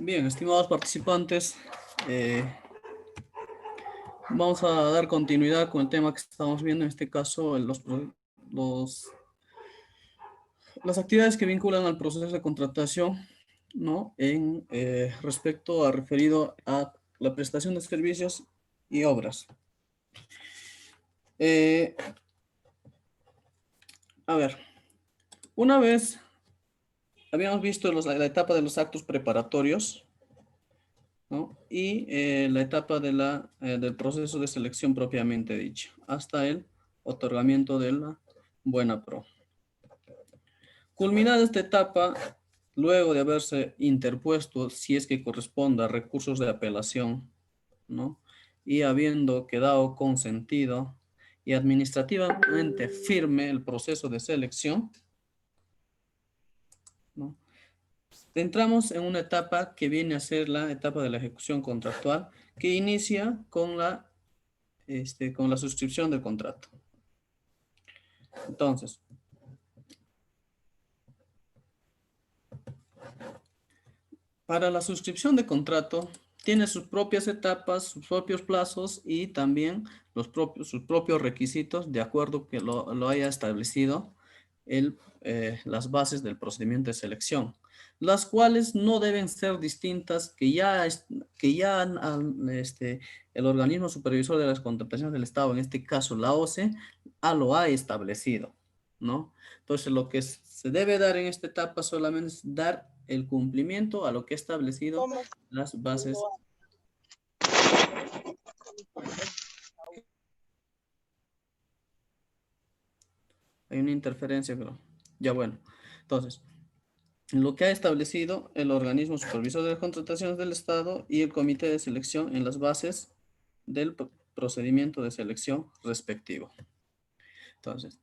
Bien, estimados participantes, eh, vamos a dar continuidad con el tema que estamos viendo, en este caso, los- las actividades que vinculan al proceso de contratación, ¿no? En respecto a referido a la prestación de servicios y obras. Eh, a ver, una vez habíamos visto la etapa de los actos preparatorios, ¿no? Y la etapa del proceso de selección propiamente dicha, hasta el otorgamiento de la buena pro. Culminada esta etapa, luego de haberse interpuesto, si es que corresponda, recursos de apelación, ¿no? Y habiendo quedado consentido y administrativamente firme el proceso de selección, ¿no? Entramos en una etapa que viene a ser la etapa de la ejecución contractual, que inicia con la suscripción del contrato. Entonces, para la suscripción de contrato, tiene sus propias etapas, sus propios plazos y también sus propios requisitos, de acuerdo que lo haya establecido las bases del procedimiento de selección, las cuales no deben ser distintas el organismo supervisor de las contrataciones del Estado, en este caso la OCE, lo ha establecido, ¿no? Entonces, lo que se debe dar en esta etapa solamente es dar el cumplimiento a lo que ha establecido las bases. Hay una interferencia, pero ya bueno. Entonces, lo que ha establecido el organismo supervisor de las contrataciones del Estado y el comité de selección en las bases del procedimiento de selección respectivo. Entonces,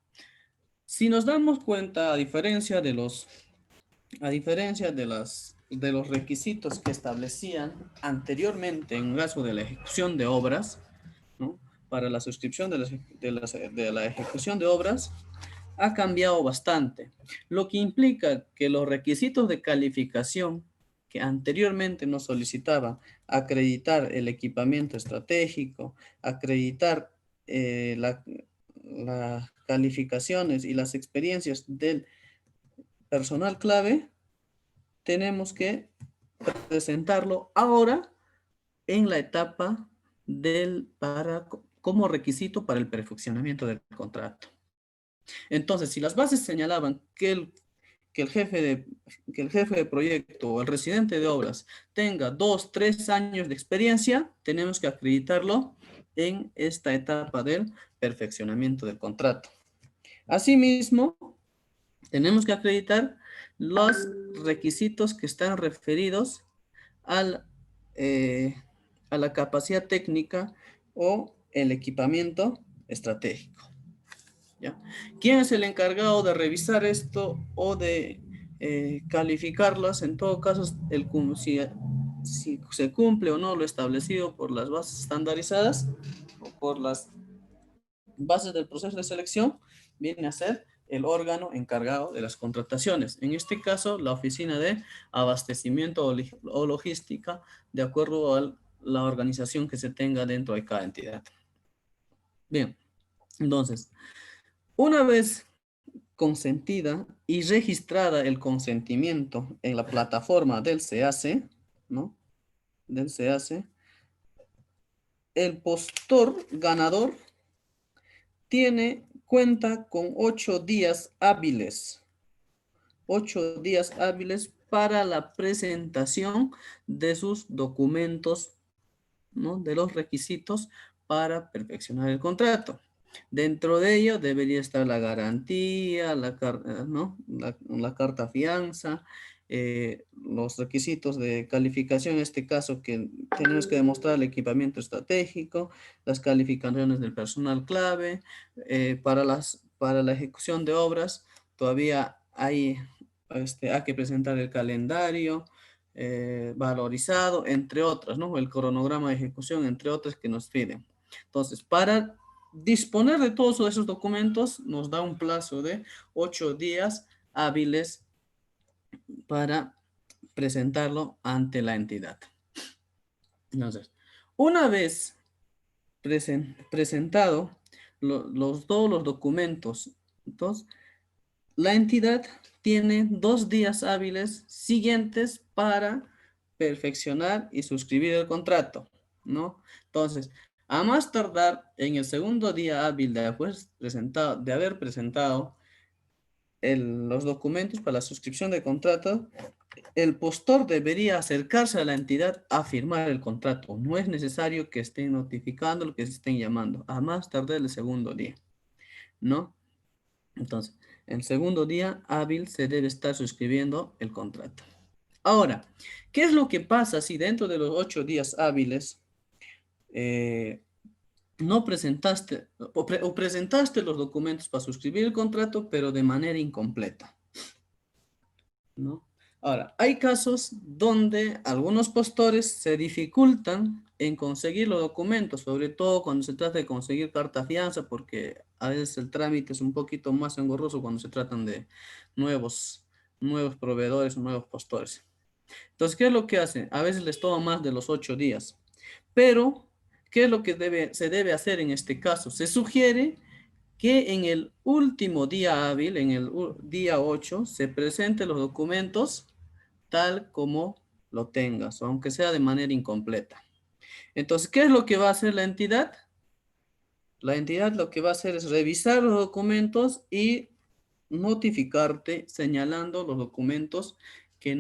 si nos damos cuenta, de los requisitos que establecían anteriormente en caso de la ejecución de obras, ¿no? Para la suscripción de la ejecución de obras, ha cambiado bastante, lo que implica que los requisitos de calificación que anteriormente nos solicitaba acreditar el equipamiento estratégico, acreditar las calificaciones y las experiencias del personal clave, tenemos que presentarlo ahora en la etapa como requisito para el perfeccionamiento del contrato. Entonces, si las bases señalaban que el jefe de proyecto o el residente de obras tenga 2, 3 años de experiencia, tenemos que acreditarlo en esta etapa del perfeccionamiento del contrato. Asimismo, tenemos que acreditar los requisitos que están referidos al, eh, a la capacidad técnica o el equipamiento estratégico, ¿ya? ¿Quién es el encargado de revisar esto o de calificarlas? En todo caso, si se cumple o no lo establecido por las bases estandarizadas o por las bases del proceso de selección, viene a ser el órgano encargado de las contrataciones. En este caso, la oficina de abastecimiento o logística, de acuerdo a la organización que se tenga dentro de cada entidad. Bien, entonces, una vez consentida y registrada el consentimiento en la plataforma del CAC, ¿no? Del CAC, el postor ganador cuenta con 8 días hábiles. 8 días hábiles para la presentación de sus documentos, ¿no? De los requisitos para perfeccionar el contrato. Dentro de ello debería estar la garantía, ¿no? la carta fianza, los requisitos de calificación, en este caso que tenemos que demostrar el equipamiento estratégico, las calificaciones del personal clave, para la ejecución de obras todavía hay que presentar el calendario valorizado, entre otras, ¿no? El cronograma de ejecución, entre otras que nos piden. Entonces, para disponer de todos esos documentos, nos da un plazo de 8 días hábiles para presentarlo ante la entidad. Entonces, una vez presentado todos los documentos, entonces, la entidad tiene 2 días hábiles siguientes para perfeccionar y suscribir el contrato, ¿no? Entonces, a más tardar en el segundo día hábil de haber presentado los documentos para la suscripción de contrato, el postor debería acercarse a la entidad a firmar el contrato. No es necesario que estén notificando lo que se estén llamando, a más tardar el segundo día, ¿no? Entonces, el segundo día hábil se debe estar suscribiendo el contrato. Ahora, ¿qué es lo que pasa si dentro de los 8 días hábiles eh, no presentaste o presentaste los documentos para suscribir el contrato, pero de manera incompleta, ¿no? Ahora, hay casos donde algunos postores se dificultan en conseguir los documentos, sobre todo cuando se trata de conseguir carta fianza, porque a veces el trámite es un poquito más engorroso cuando se tratan de nuevos, nuevos proveedores o nuevos postores. Entonces, ¿qué es lo que hacen? A veces les toma más de los 8 días, pero ¿qué es lo que se debe hacer en este caso? Se sugiere que en el último día hábil, en el día 8, se presenten los documentos tal como lo tengas, aunque sea de manera incompleta. Entonces, ¿qué es lo que va a hacer la entidad? La entidad lo que va a hacer es revisar los documentos y notificarte señalando los documentos que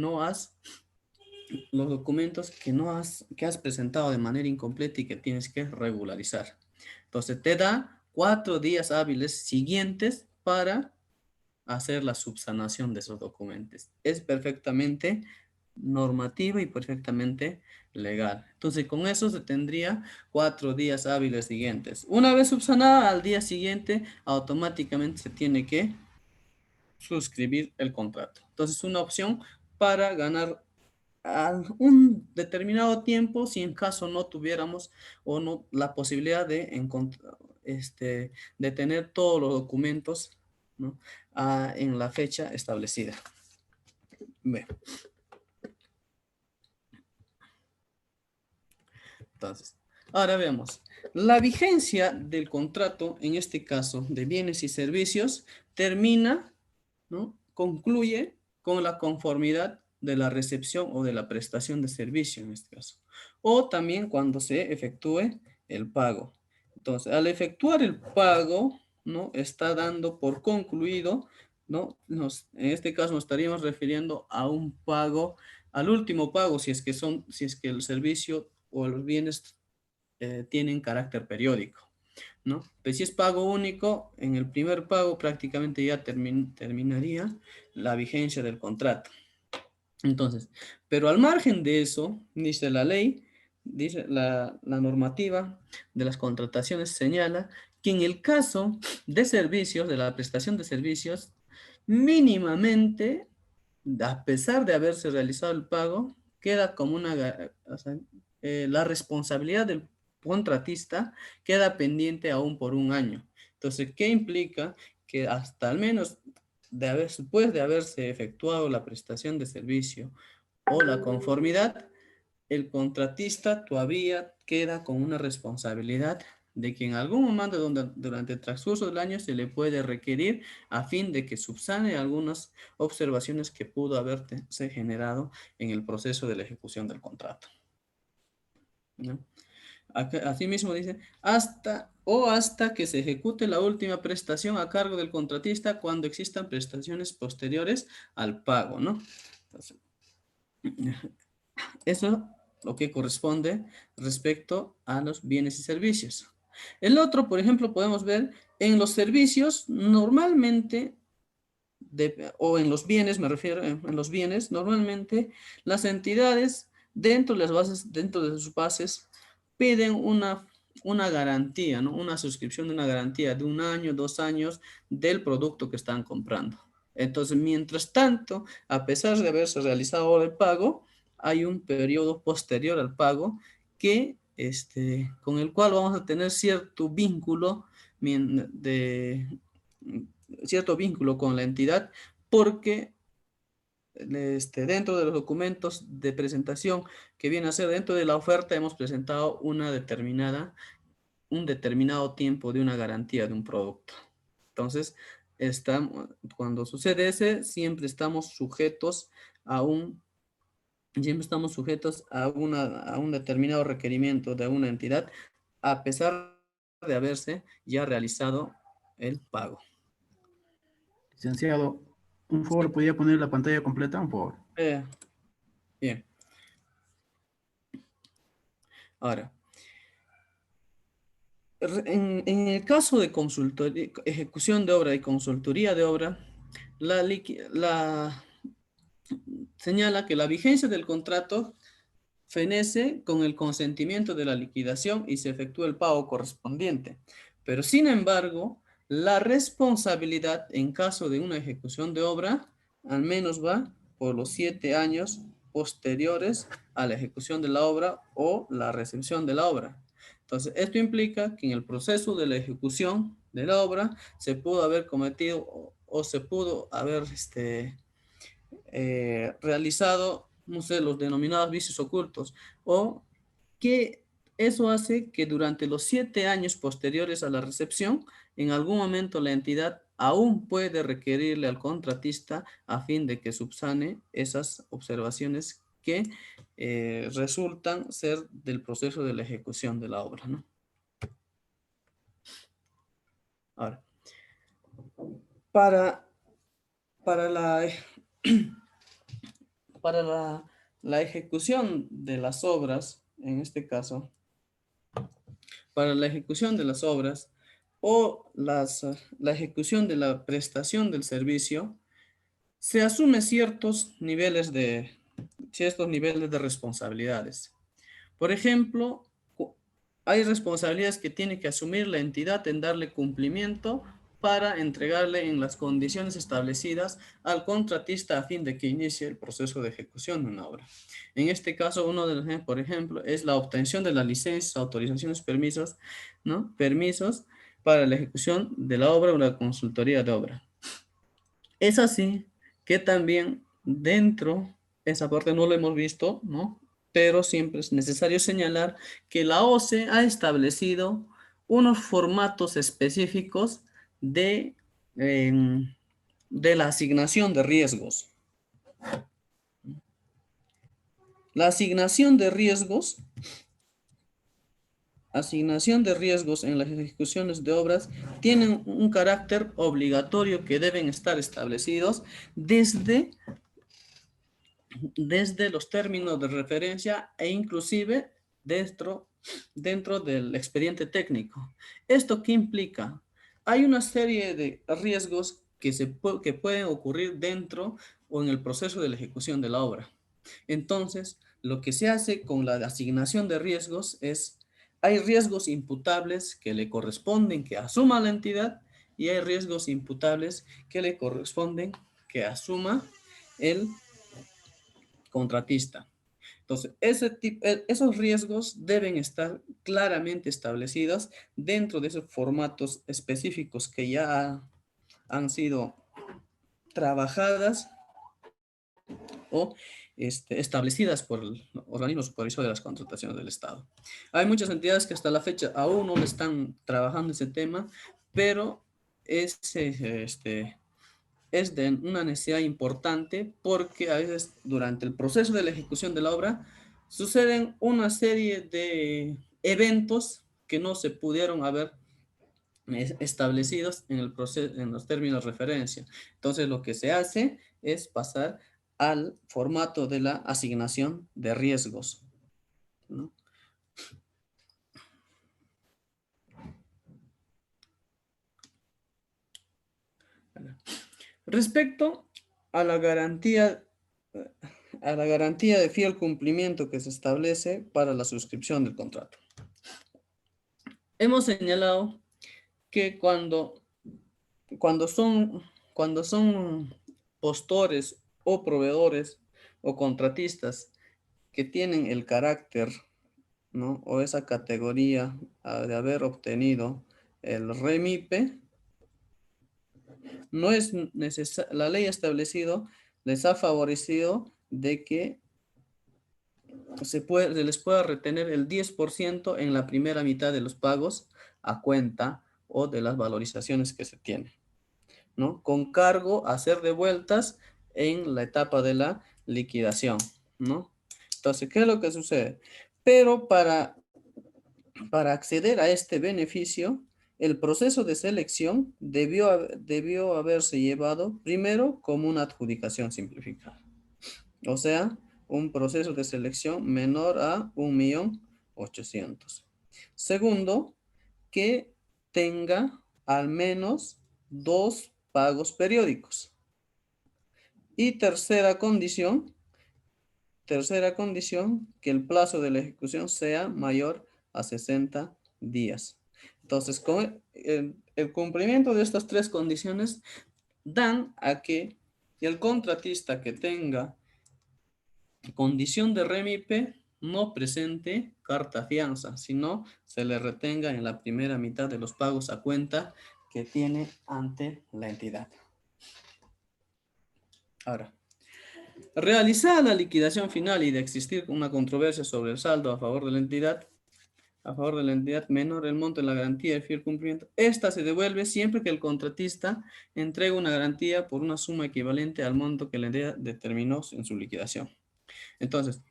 has presentado de manera incompleta y que tienes que regularizar. Entonces, te da 4 días hábiles siguientes para hacer la subsanación de esos documentos. Es perfectamente normativa y perfectamente legal. Entonces, con eso se tendría 4 días hábiles siguientes. Una vez subsanada, al día siguiente, automáticamente se tiene que suscribir el contrato. Entonces, una opción para ganar un determinado tiempo si en caso no tuviéramos o no la posibilidad de encontrar, de tener todos los documentos, ¿no? En la fecha establecida. Bien. Entonces, ahora veamos. La vigencia del contrato, en este caso de bienes y servicios, termina, ¿no? Concluye con la conformidad de la recepción o de la prestación de servicio, en este caso. O también cuando se efectúe el pago. Entonces, al efectuar el pago, ¿no? Está dando por concluido, ¿no? En este caso nos estaríamos refiriendo a un pago, al último pago, si es que el servicio o los bienes tienen carácter periódico, ¿no? Pues si es pago único, en el primer pago prácticamente ya terminaría la vigencia del contrato. Entonces, pero al margen de eso, dice la ley, dice la normativa de las contrataciones señala que en el caso de servicios, de la prestación de servicios, mínimamente, a pesar de haberse realizado el pago, queda como o sea, la responsabilidad del contratista queda pendiente aún por un año. Entonces, ¿qué implica? Que hasta al menos después de haberse efectuado la prestación de servicio o la conformidad, el contratista todavía queda con una responsabilidad de que en algún momento durante el transcurso del año se le puede requerir a fin de que subsane algunas observaciones que pudo haberse generado en el proceso de la ejecución del contrato, ¿no? Asimismo dice, hasta que se ejecute la última prestación a cargo del contratista cuando existan prestaciones posteriores al pago, ¿no? Entonces, eso lo que corresponde respecto a los bienes y servicios. El otro, por ejemplo, podemos ver en los servicios, normalmente, o en los bienes, me refiero, en los bienes, normalmente las entidades dentro de sus bases, piden una garantía, ¿no? Una suscripción de una garantía de 1 año, 2 años del producto que están comprando. Entonces, mientras tanto, a pesar de haberse realizado el pago, hay un periodo posterior al pago con el cual vamos a tener de, cierto vínculo con la entidad, porque dentro de los documentos de presentación que viene a ser dentro de la oferta, hemos presentado un determinado tiempo de una garantía de un producto. Entonces, cuando sucede siempre estamos sujetos a a un determinado requerimiento de una entidad, a pesar de haberse ya realizado el pago. Licenciado, un favor, ¿podría poner la pantalla completa? Un favor. Bien. Ahora, en el caso de ejecución de obra y consultoría de obra, la señala que la vigencia del contrato fenece con el consentimiento de la liquidación y se efectúa el pago correspondiente. Pero sin embargo, la responsabilidad en caso de una ejecución de obra al menos va por los 7 años posteriores a la ejecución de la obra o la recepción de la obra. Entonces, esto implica que en el proceso de la ejecución de la obra se pudo haber cometido o se pudo haber realizado, no sé, los denominados vicios ocultos, o que eso hace que durante los 7 años posteriores a la recepción, en algún momento la entidad aún puede requerirle al contratista a fin de que subsane esas observaciones que resultan ser del proceso de la ejecución de la obra, ¿no? Ahora, para, para la, para la ejecución de las obras, en este caso, para la ejecución de las obras o la ejecución de la prestación del servicio, se asume ciertos niveles de responsabilidades. Por ejemplo, hay responsabilidades que tiene que asumir la entidad en darle cumplimiento para entregarle en las condiciones establecidas al contratista a fin de que inicie el proceso de ejecución de una obra. En este caso, uno de los, por ejemplo, es la obtención de las licencias, autorizaciones, permisos, ¿no? Permisos para la ejecución de la obra o la consultoría de obra. Es así que también esa parte no lo hemos visto, ¿no? Pero siempre es necesario señalar que la OCE ha establecido unos formatos específicos de la asignación de riesgos. La asignación de riesgos en las ejecuciones de obras tienen un carácter obligatorio que deben estar establecidos desde los términos de referencia e inclusive dentro del expediente técnico. ¿Esto qué implica? Hay una serie de riesgos que pueden ocurrir dentro o en el proceso de la ejecución de la obra. Entonces, lo que se hace con la asignación de riesgos hay riesgos imputables que le corresponden que asuma la entidad y hay riesgos imputables que le corresponden que asuma el contratista. Entonces, esos riesgos deben estar claramente establecidos dentro de esos formatos específicos que ya han sido trabajadas o establecidas por el organismo supervisor de las contrataciones del Estado. Hay muchas entidades que hasta la fecha aún no están trabajando ese tema, pero es de una necesidad importante porque a veces durante el proceso de la ejecución de la obra suceden una serie de eventos que no se pudieron haber establecidos en el proceso, en los términos de referencia. Entonces lo que se hace es pasar al formato de la asignación de riesgos, ¿no? Respecto a la garantía de fiel cumplimiento que se establece para la suscripción del contrato. Hemos señalado que cuando son postores o proveedores o contratistas que tienen el carácter, ¿no? O esa categoría de haber obtenido el REMIPE, no es necesario, la ley ha establecido les ha favorecido de que se les pueda retener el 10% en la primera mitad de los pagos a cuenta o de las valorizaciones que se tienen, ¿no? Con cargo a ser devueltas en la etapa de la liquidación, ¿no? Entonces, ¿qué es lo que sucede? Pero para acceder a este beneficio, el proceso de selección debió haberse llevado primero como una adjudicación simplificada. O sea, un proceso de selección menor a 1.800.000. Segundo, que tenga al menos 2 pagos periódicos. Y tercera condición, que el plazo de la ejecución sea mayor a 60 días. Entonces, con el cumplimiento de estas 3 condiciones dan a que el contratista que tenga condición de remipe no presente carta fianza, sino se le retenga en la primera mitad de los pagos a cuenta que tiene ante la entidad. Ahora, realizada la liquidación final y de existir una controversia sobre el saldo a favor de la entidad menor el monto de la garantía de fiel cumplimiento, esta se devuelve siempre que el contratista entregue una garantía por una suma equivalente al monto que la entidad determinó en su liquidación. Entonces,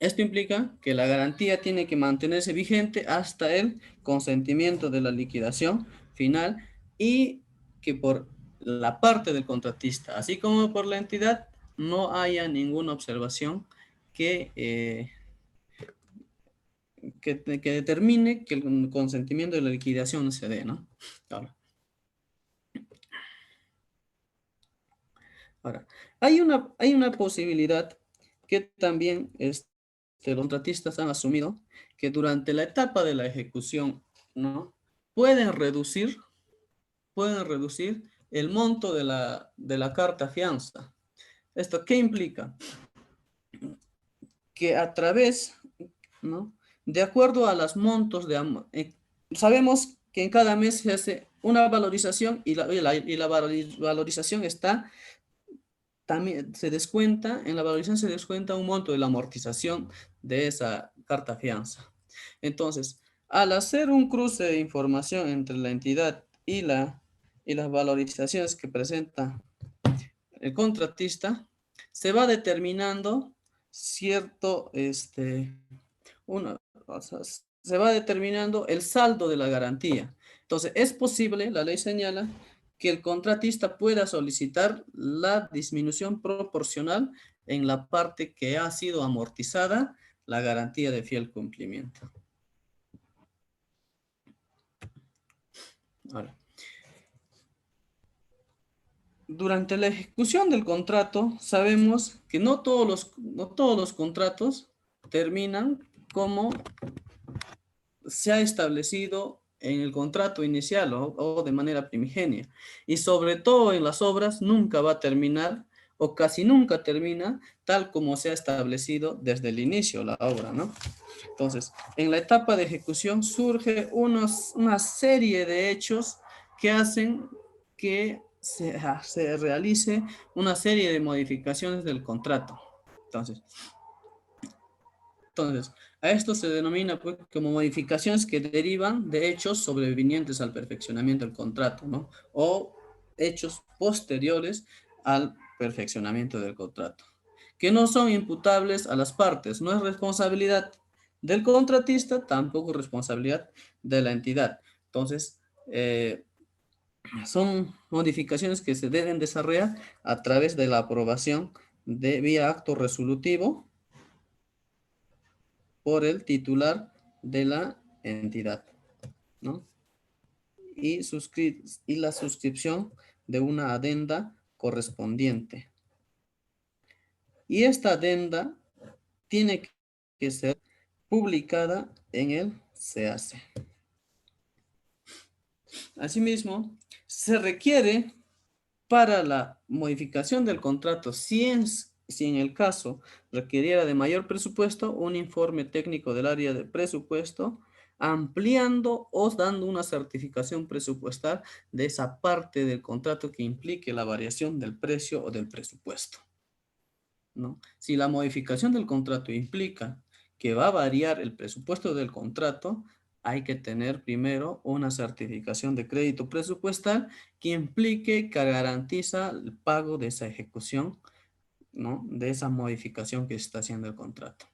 esto implica que la garantía tiene que mantenerse vigente hasta el consentimiento de la liquidación final y que por la parte del contratista, así como por la entidad, no haya ninguna observación que determine que el consentimiento de la liquidación se dé, ¿no? Ahora, hay una posibilidad que también los contratistas han asumido, que durante la etapa de la ejecución, ¿no? Pueden reducir el monto de la carta fianza. ¿Esto qué implica? Que a través, ¿no? De acuerdo a los montos sabemos que en cada mes se hace una valorización y la valorización está, también se descuenta, en la valorización se descuenta un monto de la amortización de esa carta fianza. Entonces, al hacer un cruce de información entre la entidad y las valorizaciones que presenta el contratista, se va determinando cierto, o sea, se va determinando el saldo de la garantía. Entonces, es posible, la ley señala, que el contratista pueda solicitar la disminución proporcional en la parte que ha sido amortizada la garantía de fiel cumplimiento. Ahora, durante la ejecución del contrato, sabemos que no todos los contratos terminan como se ha establecido en el contrato inicial o de manera primigenia. Y sobre todo en las obras nunca va a terminar o casi nunca termina tal como se ha establecido desde el inicio la obra, ¿no? Entonces, en la etapa de ejecución surge una serie de hechos que hacen que se realice una serie de modificaciones del contrato. Entonces, a esto se denomina pues, como modificaciones que derivan de hechos sobrevinientes al perfeccionamiento del contrato, ¿no? O hechos posteriores al perfeccionamiento del contrato, que no son imputables a las partes. No es responsabilidad del contratista, tampoco responsabilidad de la entidad. Entonces, son modificaciones que se deben desarrollar a través de la aprobación de vía acto resolutivo por el titular de la entidad, ¿no? Y la suscripción de una adenda correspondiente. Y esta adenda tiene que ser publicada en el CAC. Asimismo, se requiere para la modificación del contrato, si en el caso requiriera de mayor presupuesto, un informe técnico del área de presupuesto, ampliando o dando una certificación presupuestal de esa parte del contrato que implique la variación del precio o del presupuesto. ¿no? Si la modificación del contrato implica que va a variar el presupuesto del contrato, hay que tener primero una certificación de crédito presupuestal que implique que garantiza el pago de esa ejecución, ¿no? De esa modificación que está haciendo el contrato.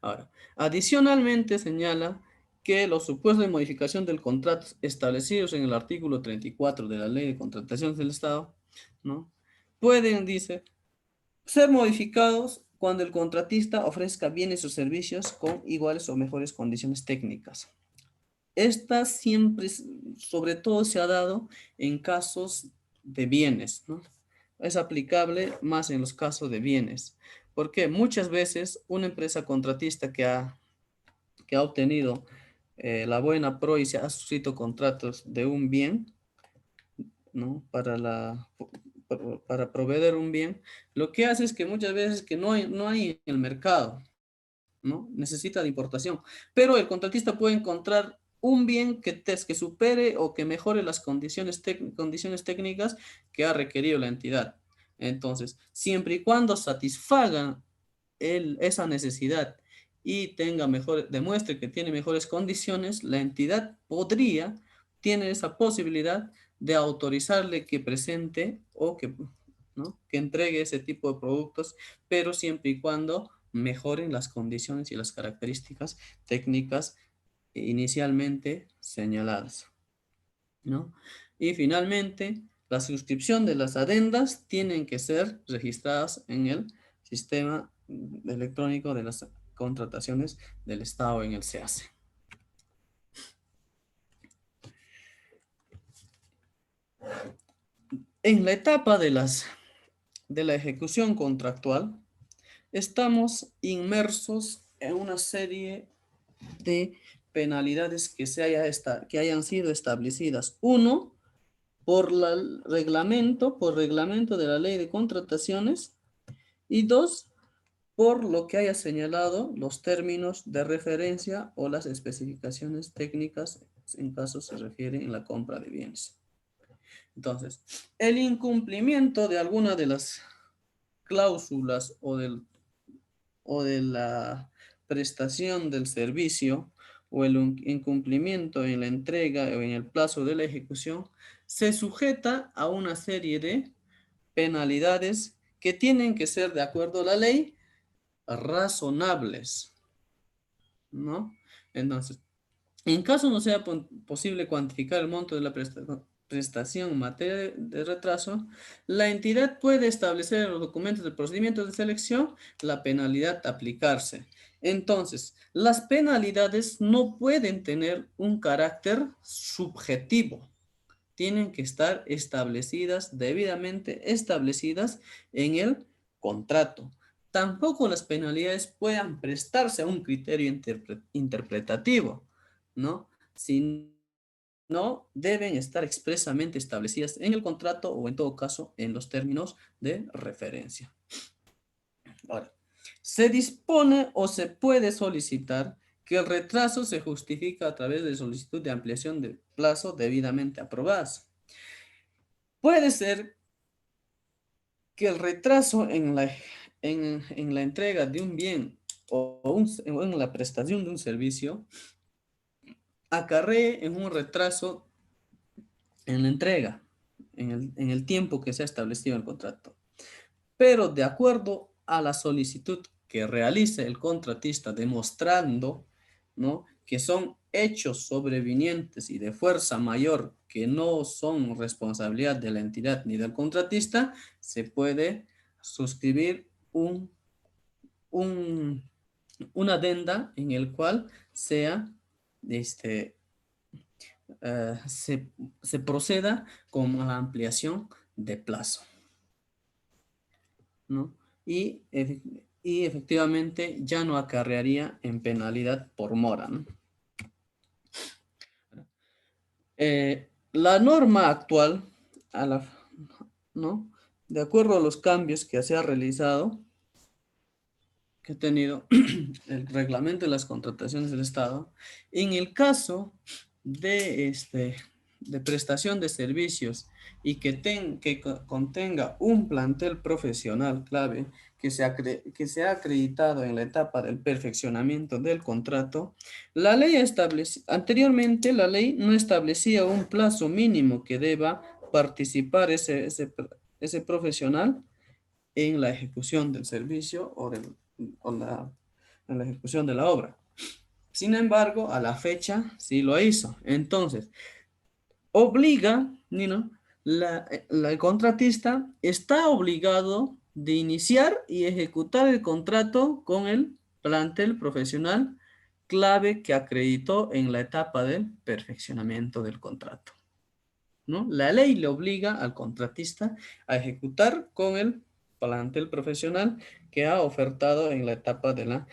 Ahora, adicionalmente señala que los supuestos de modificación del contrato establecidos en el artículo 34 de la Ley de Contrataciones del Estado, ¿no? Pueden, dice, ser modificados cuando el contratista ofrezca bienes o servicios con iguales o mejores condiciones técnicas. Esta siempre, sobre todo, se ha dado en casos de bienes, ¿no? Es aplicable más en los casos de bienes, porque muchas veces una empresa contratista que ha obtenido la buena pro y se ha suscrito contratos de un bien, ¿no? Para proveer un bien, lo que hace es que muchas veces que no hay en el mercado, ¿no? Necesita de importación, pero el contratista puede encontrar un bien que supere o que mejore las condiciones técnicas que ha requerido la entidad. Entonces, siempre y cuando satisfagan esa necesidad y demuestre que tiene mejores condiciones, la entidad tiene esa posibilidad de autorizarle que presente o que, ¿no? que entregue ese tipo de productos, pero siempre y cuando mejoren las condiciones y las características técnicas inicialmente señaladas, ¿no? Y finalmente, la suscripción de las adendas tienen que ser registradas en el sistema electrónico de las contrataciones del Estado, en el SEACE. En la etapa de la ejecución contractual, estamos inmersos en una serie de penalidades que hayan sido establecidas. Uno, por reglamento de la ley de contrataciones. Y dos, por lo que haya señalado los términos de referencia o las especificaciones técnicas en caso se refiere en la compra de bienes. Entonces, el incumplimiento de alguna de las cláusulas o de la prestación del servicio o el incumplimiento en la entrega o en el plazo de la ejecución se sujeta a una serie de penalidades que tienen que ser, de acuerdo a la ley, razonables, ¿no? Entonces, en caso no sea posible cuantificar el monto de la prestación en materia de retraso, la entidad puede establecer en los documentos del procedimiento de selección la penalidad a aplicarse. Entonces, las penalidades no pueden tener un carácter subjetivo. Tienen que estar establecidas, debidamente establecidas en el contrato. Tampoco las penalidades puedan prestarse a un criterio interpretativo, ¿no? No deben estar expresamente establecidas en el contrato o en todo caso en los términos de referencia. Ahora, se dispone o se puede solicitar que el retraso se justifica a través de solicitud de ampliación de plazo debidamente aprobadas. Puede ser que el retraso en la entrega de un bien o en la prestación de un servicio acarree en un retraso en la entrega, en el tiempo que se ha establecido en el contrato. Pero de acuerdo a la solicitud que realice el contratista demostrando, ¿no?, que son hechos sobrevinientes y de fuerza mayor que no son responsabilidad de la entidad ni del contratista, se puede suscribir una adenda en el cual sea este, se proceda con la ampliación de plazo, ¿no? Y efectivamente ya no acarrearía en penalidad por mora, ¿no? La norma actual, ¿no?, de acuerdo a los cambios que se ha realizado, que ha tenido el reglamento de las contrataciones del Estado, en el caso de de prestación de servicios y que contenga un plantel profesional clave que se ha acreditado en la etapa del perfeccionamiento del contrato, anteriormente la ley no establecía un plazo mínimo que deba participar ese profesional en la ejecución del servicio en la ejecución de la obra. Sin embargo, a la fecha sí lo hizo. Entonces, obliga, ¿no? El contratista está obligado de iniciar y ejecutar el contrato con el plantel profesional clave que acreditó en la etapa del perfeccionamiento del contrato, ¿no? La ley le obliga al contratista a ejecutar con el plantel profesional que ha ofertado en la etapa de la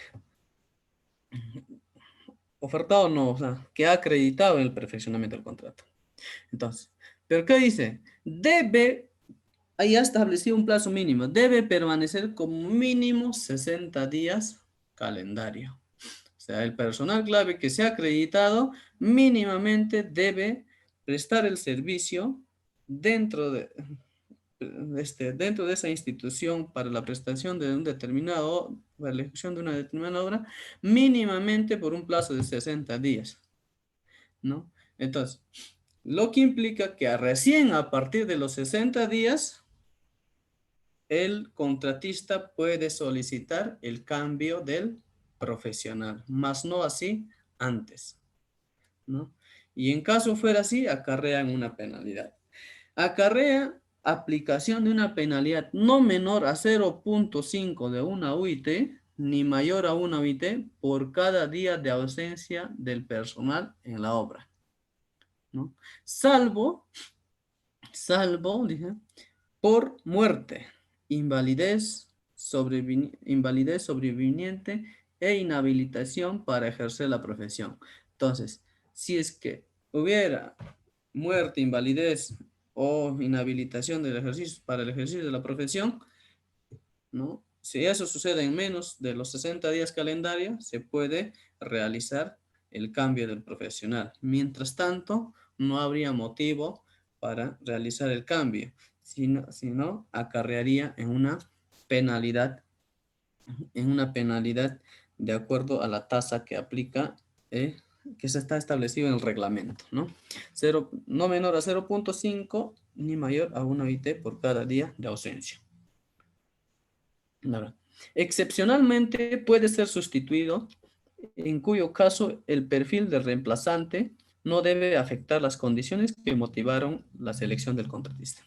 ofertado no, o sea, que ha acreditado en el perfeccionamiento del contrato. Entonces, ¿pero qué dice? Ahí ha establecido un plazo mínimo, debe permanecer como mínimo 60 días calendario. O sea, el personal clave que se ha acreditado mínimamente debe prestar el servicio dentro de, dentro de esa institución para la prestación de un determinado, para la ejecución de una determinada obra, mínimamente por un plazo de 60 días, ¿no? Entonces, lo que implica que recién a partir de los 60 días, el contratista puede solicitar el cambio del profesional, más no así antes, ¿no? Y en caso fuera así, acarrean una penalidad. Acarrea aplicación de una penalidad no menor a 0,5 de una UIT, ni mayor a una UIT por cada día de ausencia del personal en la obra, ¿no? Salvo, dije, por muerte, invalidez sobreviniente e inhabilitación para ejercer la profesión. Entonces, si es que hubiera muerte, invalidez o inhabilitación del ejercicio para el ejercicio de la profesión, ¿no? Si eso sucede en menos de los 60 días calendarios, se puede realizar el cambio del profesional. Mientras tanto, no habría motivo para realizar el cambio, sino acarrearía penalidad, en una penalidad de acuerdo a la tasa que aplica, que se está establecido en el reglamento, ¿no? No menor a 0,5 ni mayor a 1 IT por cada día de ausencia. Ahora, excepcionalmente puede ser sustituido, en cuyo caso el perfil del reemplazante no debe afectar las condiciones que motivaron la selección del contratista.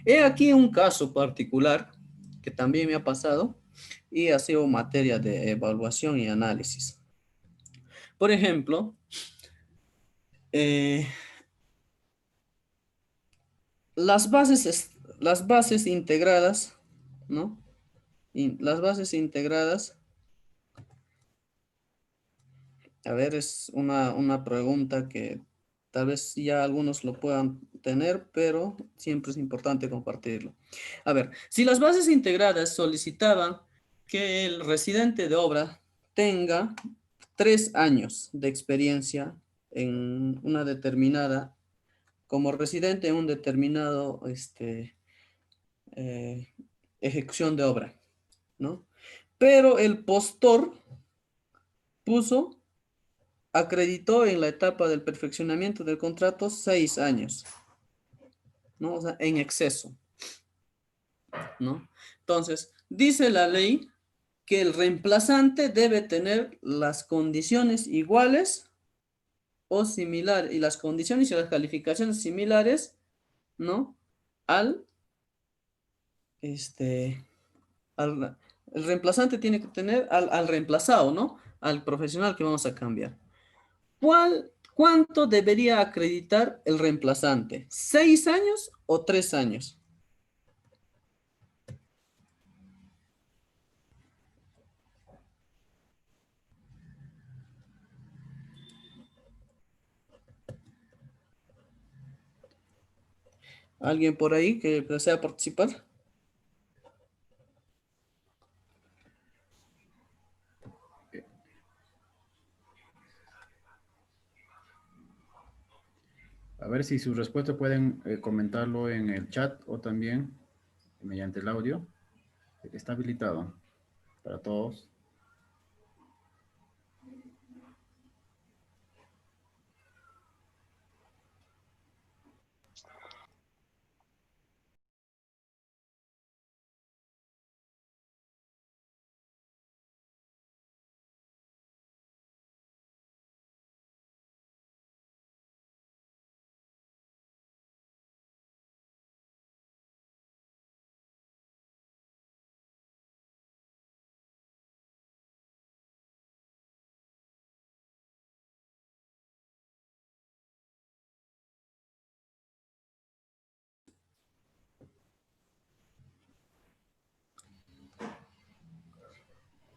He aquí un caso particular que también me ha pasado y ha sido materia de evaluación y análisis. Por ejemplo, eh, las bases integradas, ¿no? Y las bases integradas, a ver, es una pregunta que tal vez ya algunos lo puedan tener, pero siempre es importante compartirlo. A ver, si las bases integradas solicitaban que el residente de obra tenga 3 años de experiencia en una determinada, como residente en un determinado, eh, ejecución de obra, ¿no? Pero el postor puso acreditó en la etapa del perfeccionamiento del contrato 6 años, ¿no? O sea, en exceso, ¿no? Entonces, dice la ley que el reemplazante debe tener las condiciones iguales o similares, y las condiciones y las calificaciones similares, ¿no? Al, este, el reemplazante tiene que tener al reemplazado, ¿no? Al profesional que vamos a cambiar. ¿Cuánto debería acreditar el reemplazante? ¿6 años o 3 años? ¿Alguien por ahí que desea participar? A ver si sus respuestas pueden comentarlo en el chat o también mediante el audio. Está habilitado para todos.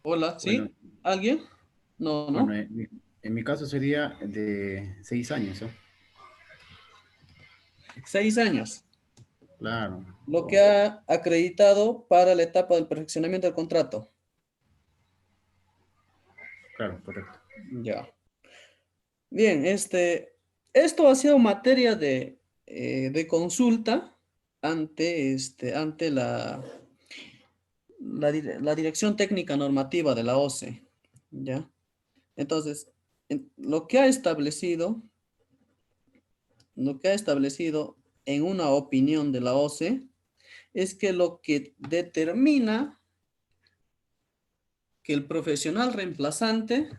Hola, Bueno, ¿sí? ¿Alguien? No, bueno, no. en mi caso sería de 6 años, ¿no? 6 años. Claro, Lo que ha acreditado para la etapa del perfeccionamiento del contrato. claro, correcto. Ya. Bien, esto ha sido materia de consulta ante la Dirección Técnica Normativa de la OCE, ¿ya? Entonces, lo que ha establecido en una opinión de la OCE es que lo que determina que el profesional reemplazante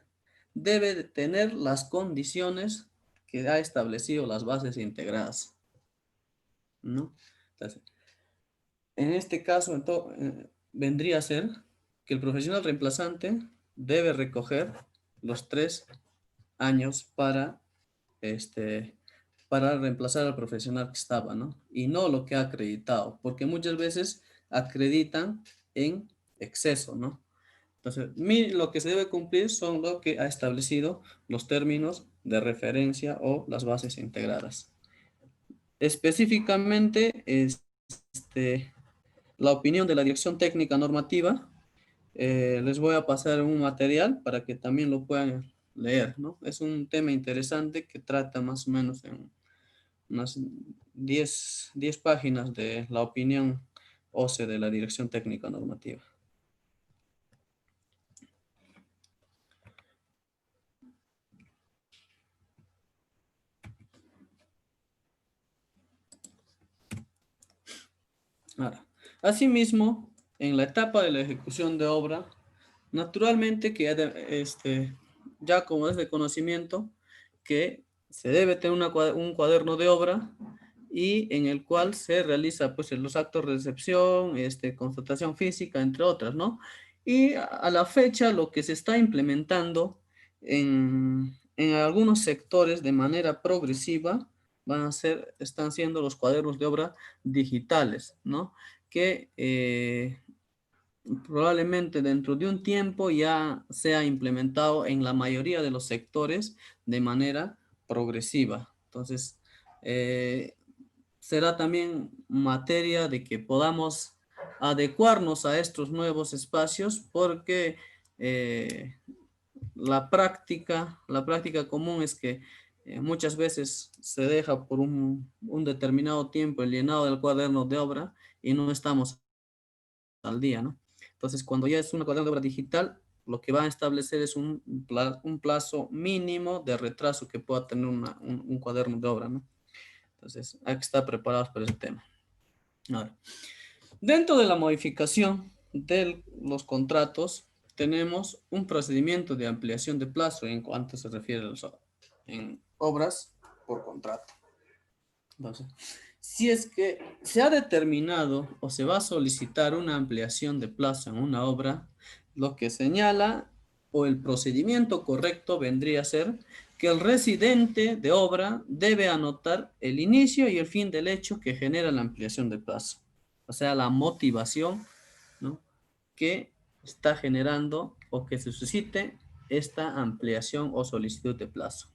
debe de tener las condiciones que ha establecido las bases integradas, ¿no? Entonces, en este caso, vendría a ser que el profesional reemplazante debe recoger los 3 años este, para reemplazar al profesional que estaba, ¿no? Y no lo que ha acreditado, porque muchas veces acreditan en exceso, ¿no? Entonces, lo que se debe cumplir son lo que ha establecido los términos de referencia o las bases integradas. Específicamente, la opinión de la Dirección Técnica Normativa, les voy a pasar un material para que también lo puedan leer, ¿no? Es un tema interesante que trata más o menos en unas 10 páginas de la opinión OCE de la Dirección Técnica Normativa. Ahora, asimismo, en la etapa de la ejecución de obra, naturalmente que ya como es de conocimiento, que se debe tener un cuaderno de obra y en el cual se realiza pues los actos de recepción, constatación física, entre otras, ¿no? Y a la fecha lo que se está implementando en algunos sectores de manera progresiva están siendo los cuadernos de obra digitales, ¿no? Que probablemente dentro de un tiempo ya sea implementado en la mayoría de los sectores de manera progresiva. Entonces, eh, será también materia de que podamos adecuarnos a estos nuevos espacios porque eh, la práctica común es que muchas veces se deja por un determinado tiempo el llenado del cuaderno de obra y no estamos al día, ¿no? Entonces, cuando ya es una cuaderno de obra digital, lo que va a establecer es un plazo mínimo de retraso que pueda tener un cuaderno de obra, ¿no? Entonces, hay que estar preparados para ese tema. Ahora, dentro de la modificación de los contratos, tenemos un procedimiento de ampliación de plazo en cuanto se refiere en obras por contrato. Entonces, si es que se ha determinado o se va a solicitar una ampliación de plazo en una obra, lo que señala o el procedimiento correcto vendría a ser que el residente de obra debe anotar el inicio y el fin del hecho que genera la ampliación de plazo. O sea, la motivación, ¿no?, que está generando o que se suscite esta ampliación o solicitud de plazo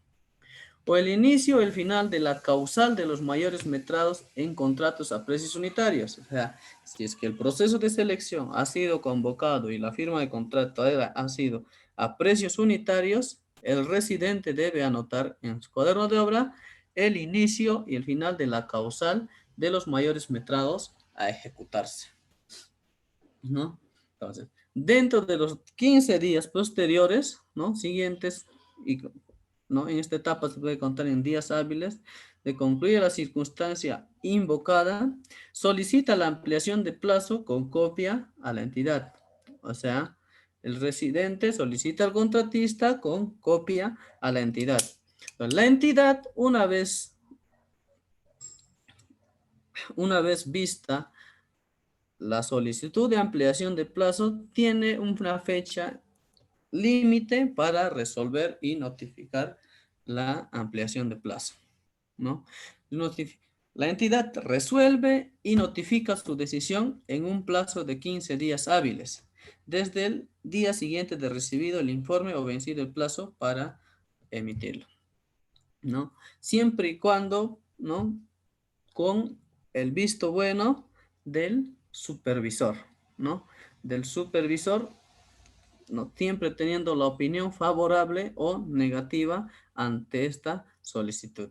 o el inicio o el final de la causal de los mayores metrados en contratos a precios unitarios. O sea, si es que el proceso de selección ha sido convocado y la firma de contrato ha sido a precios unitarios, el residente debe anotar en su cuaderno de obra el inicio y el final de la causal de los mayores metrados a ejecutarse, ¿no? Entonces, dentro de los 15 días posteriores, ¿no? Siguientes, y, ¿no? En esta etapa se puede contar en días hábiles, de concluir la circunstancia invocada, solicita la ampliación de plazo con copia a la entidad. O sea, el residente solicita al contratista con copia a la entidad. La entidad, una vez vista la solicitud de ampliación de plazo, tiene una fecha límite para resolver y notificar la ampliación de plazo, ¿no? La entidad resuelve y notifica su decisión en un plazo de 15 días hábiles, desde el día siguiente de recibido el informe o vencido el plazo para emitirlo, ¿no? Siempre y cuando, ¿no? Con el visto bueno del supervisor, ¿no? Del supervisor, ¿no? Siempre teniendo la opinión favorable o negativa ante esta solicitud.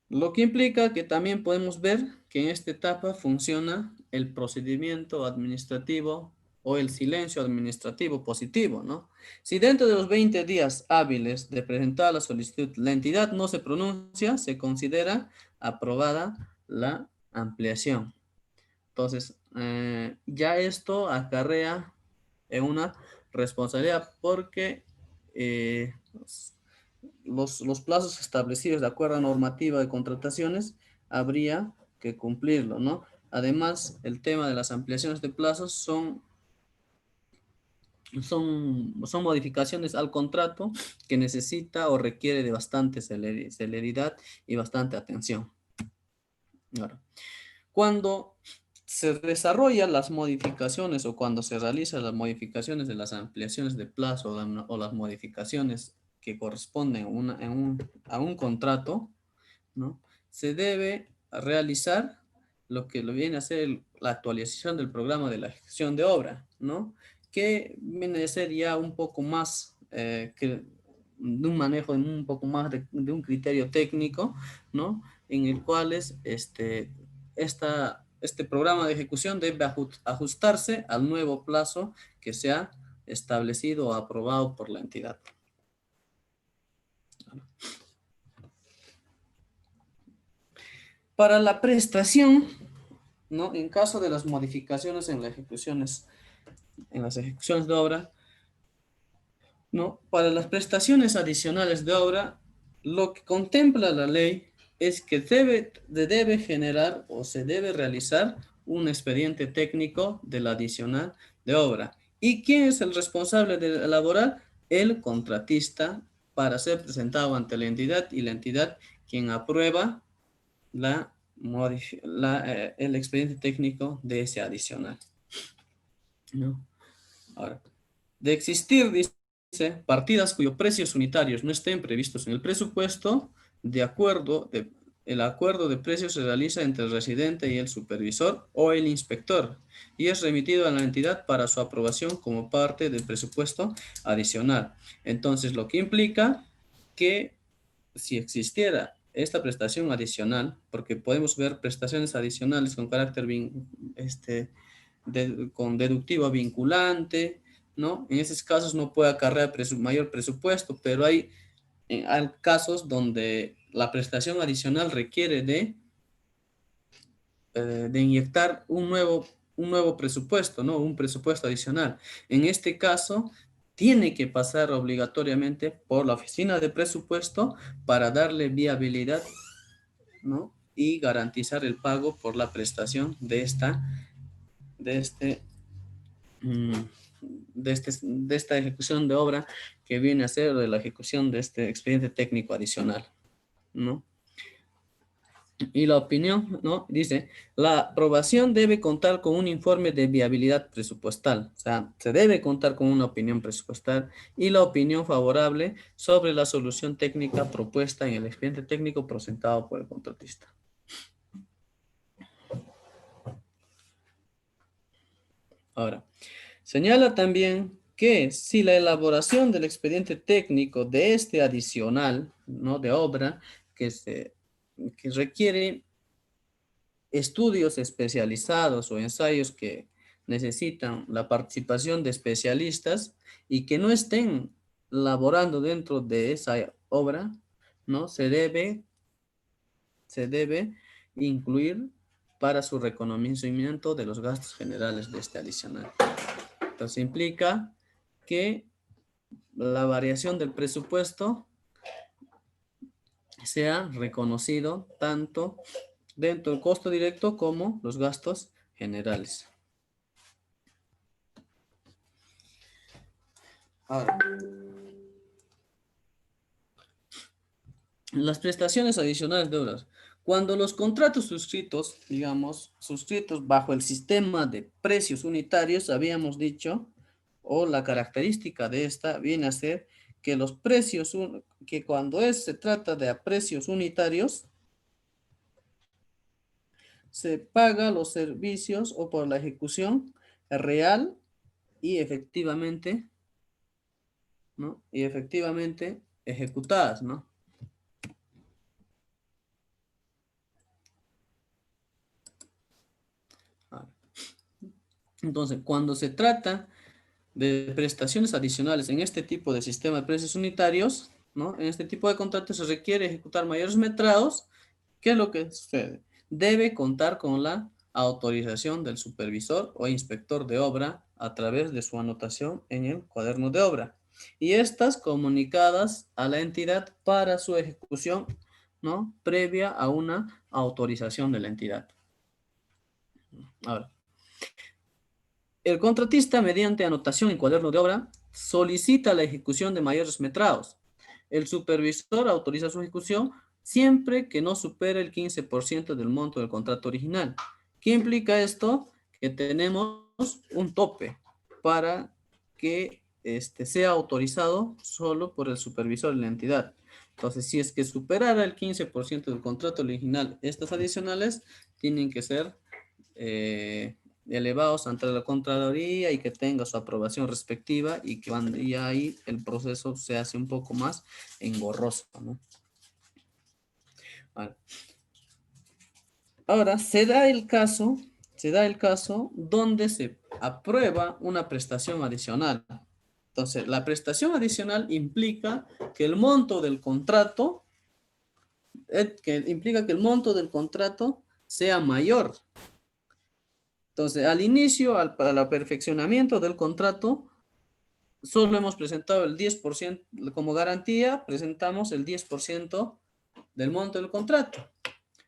Lo que implica que también podemos ver que en esta etapa funciona el procedimiento administrativo o el silencio administrativo positivo, ¿no? Si dentro de los 20 días hábiles de presentar la solicitud la entidad no se pronuncia, se considera aprobada la ampliación. Entonces, ya esto acarrea en una responsabilidad porque eh, los plazos establecidos de acuerdo a normativa de contrataciones habría que cumplirlo, ¿no? Además, el tema de las ampliaciones de plazos son modificaciones al contrato que necesita o requiere de bastante celeridad y bastante atención. Ahora, cuando se desarrollan las modificaciones o cuando se realizan las modificaciones de las ampliaciones de plazo o las modificaciones que corresponden a un contrato, ¿no? Se debe realizar lo que lo viene a ser la actualización del programa de la ejecución de obra, ¿no? Que viene a ser ya un poco más que de un manejo, un poco más de un criterio técnico, ¿no? En el cual este programa de ejecución debe ajustarse al nuevo plazo que se ha establecido o aprobado por la entidad. Para la prestación, ¿no? En caso de las modificaciones en las ejecuciones de obra, ¿no? Para las prestaciones adicionales de obra, lo que contempla la ley es que debe generar o se debe realizar un expediente técnico del adicional de obra. ¿Y quién es el responsable de elaborar? El contratista, para ser presentado ante la entidad y la entidad quien aprueba el expediente técnico de ese adicional, ¿no? Ahora, de existir, dice, partidas cuyos precios unitarios no estén previstos en el presupuesto, el acuerdo de precios se realiza entre el residente y el supervisor o el inspector y es remitido a la entidad para su aprobación como parte del presupuesto adicional. Entonces, lo que implica que si existiera esta prestación adicional, porque podemos ver prestaciones adicionales con carácter con deductivo vinculante, ¿no? En esos casos no puede acarrear mayor presupuesto, pero hay casos donde la prestación adicional requiere de inyectar un nuevo presupuesto, ¿no? Un presupuesto adicional. En este caso, tiene que pasar obligatoriamente por la oficina de presupuesto para darle viabilidad, ¿no? Y garantizar el pago por la prestación de de este, mm, de esta ejecución de obra que viene a ser de la ejecución de este expediente técnico adicional, ¿no? Y la opinión, ¿no? Dice, la aprobación debe contar con un informe de viabilidad presupuestal, o sea, se debe contar con una opinión presupuestal y la opinión favorable sobre la solución técnica propuesta en el expediente técnico presentado por el contratista. Ahora, señala también que si la elaboración del expediente técnico de este adicional, ¿no? De obra, que requiere estudios especializados o ensayos que necesitan la participación de especialistas y que no estén laborando dentro de esa obra, ¿no? Se debe incluir para su reconocimiento de los gastos generales de este adicional. Entonces implica que la variación del presupuesto sea reconocido tanto dentro del costo directo como los gastos generales. Ahora, las prestaciones adicionales de obras. Cuando los contratos suscritos, digamos, suscritos bajo el sistema de precios unitarios, habíamos dicho, o la característica de esta viene a ser que los precios, que cuando se trata de a precios unitarios, se paga los servicios o por la ejecución real y efectivamente, ¿no? Y efectivamente ejecutadas, ¿no? Entonces, cuando se trata de prestaciones adicionales en este tipo de sistema de precios unitarios, ¿no? En este tipo de contratos se requiere ejecutar mayores metrados. ¿Qué es lo que sucede? Debe contar con la autorización del supervisor o inspector de obra a través de su anotación en el cuaderno de obra y estas comunicadas a la entidad para su ejecución, ¿no? Previa a una autorización de la entidad. Ahora, el contratista, mediante anotación en cuaderno de obra, solicita la ejecución de mayores metrados. El supervisor autoriza su ejecución siempre que no supere el 15% del monto del contrato original. ¿Qué implica esto? Que tenemos un tope para que sea autorizado solo por el supervisor de la entidad. Entonces, si es que superara el 15% del contrato original, estas adicionales tienen que ser elevados ante la Contraloría y que tenga su aprobación respectiva y que y ahí el proceso se hace un poco más engorroso, ¿no? Vale. Ahora, se da el caso donde se aprueba una prestación adicional. Entonces, la prestación adicional implica que el monto del contrato, sea mayor. Entonces, al inicio, al aperfeccionamiento del contrato, solo hemos presentado el 10%, como garantía, presentamos el 10% del monto del contrato.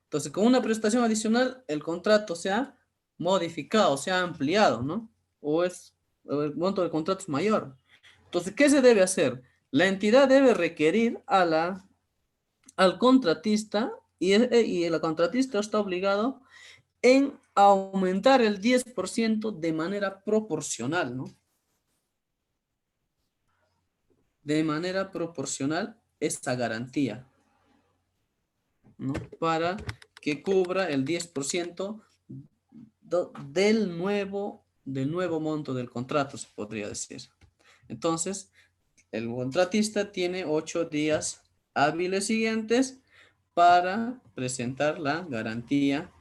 Entonces, con una prestación adicional, el contrato se ha modificado, se ha ampliado, ¿no? O el monto del contrato es mayor. Entonces, ¿qué se debe hacer? La entidad debe requerir al contratista y el contratista está obligado en aumentar el 10% de manera proporcional, ¿no? De manera proporcional esta garantía, ¿no? Para que cubra el 10% del nuevo monto del contrato, se podría decir. Entonces, el contratista tiene 8 días hábiles siguientes para presentar la garantía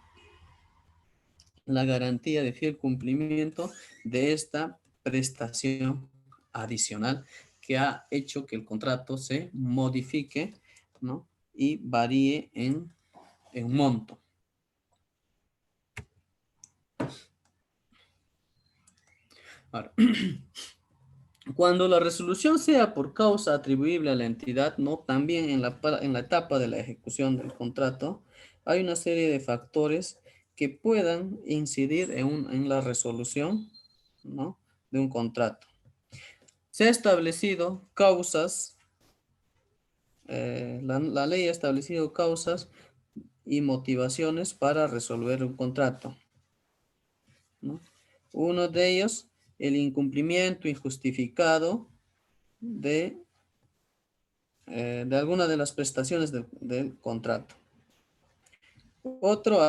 de fiel cumplimiento de esta prestación adicional que ha hecho que el contrato se modifique, ¿no? Y varíe en monto. Ahora, cuando la resolución sea por causa atribuible a la entidad, ¿no? También en la etapa de la ejecución del contrato, hay una serie de factores que puedan incidir en la resolución, ¿no? De un contrato. Se ha establecido causas, la ley ha establecido causas y motivaciones para resolver un contrato, ¿no? Uno de ellos, el incumplimiento injustificado de alguna de las prestaciones del contrato. Otro,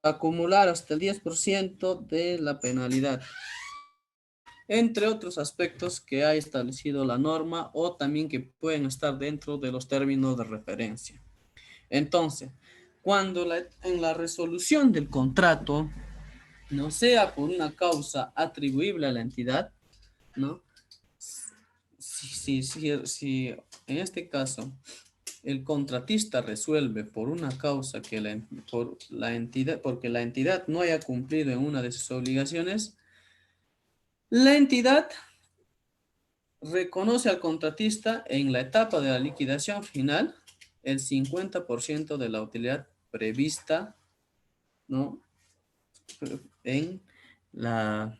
acumular hasta el 10% de la penalidad, entre otros aspectos que ha establecido la norma o también que pueden estar dentro de los términos de referencia. Entonces, cuando en la resolución del contrato no sea por una causa atribuible a la entidad, ¿no? Si en este caso el contratista resuelve por una causa que por la entidad, porque la entidad no haya cumplido en una de sus obligaciones, la entidad reconoce al contratista en la etapa de la liquidación final el 50% de la utilidad prevista, ¿no? En la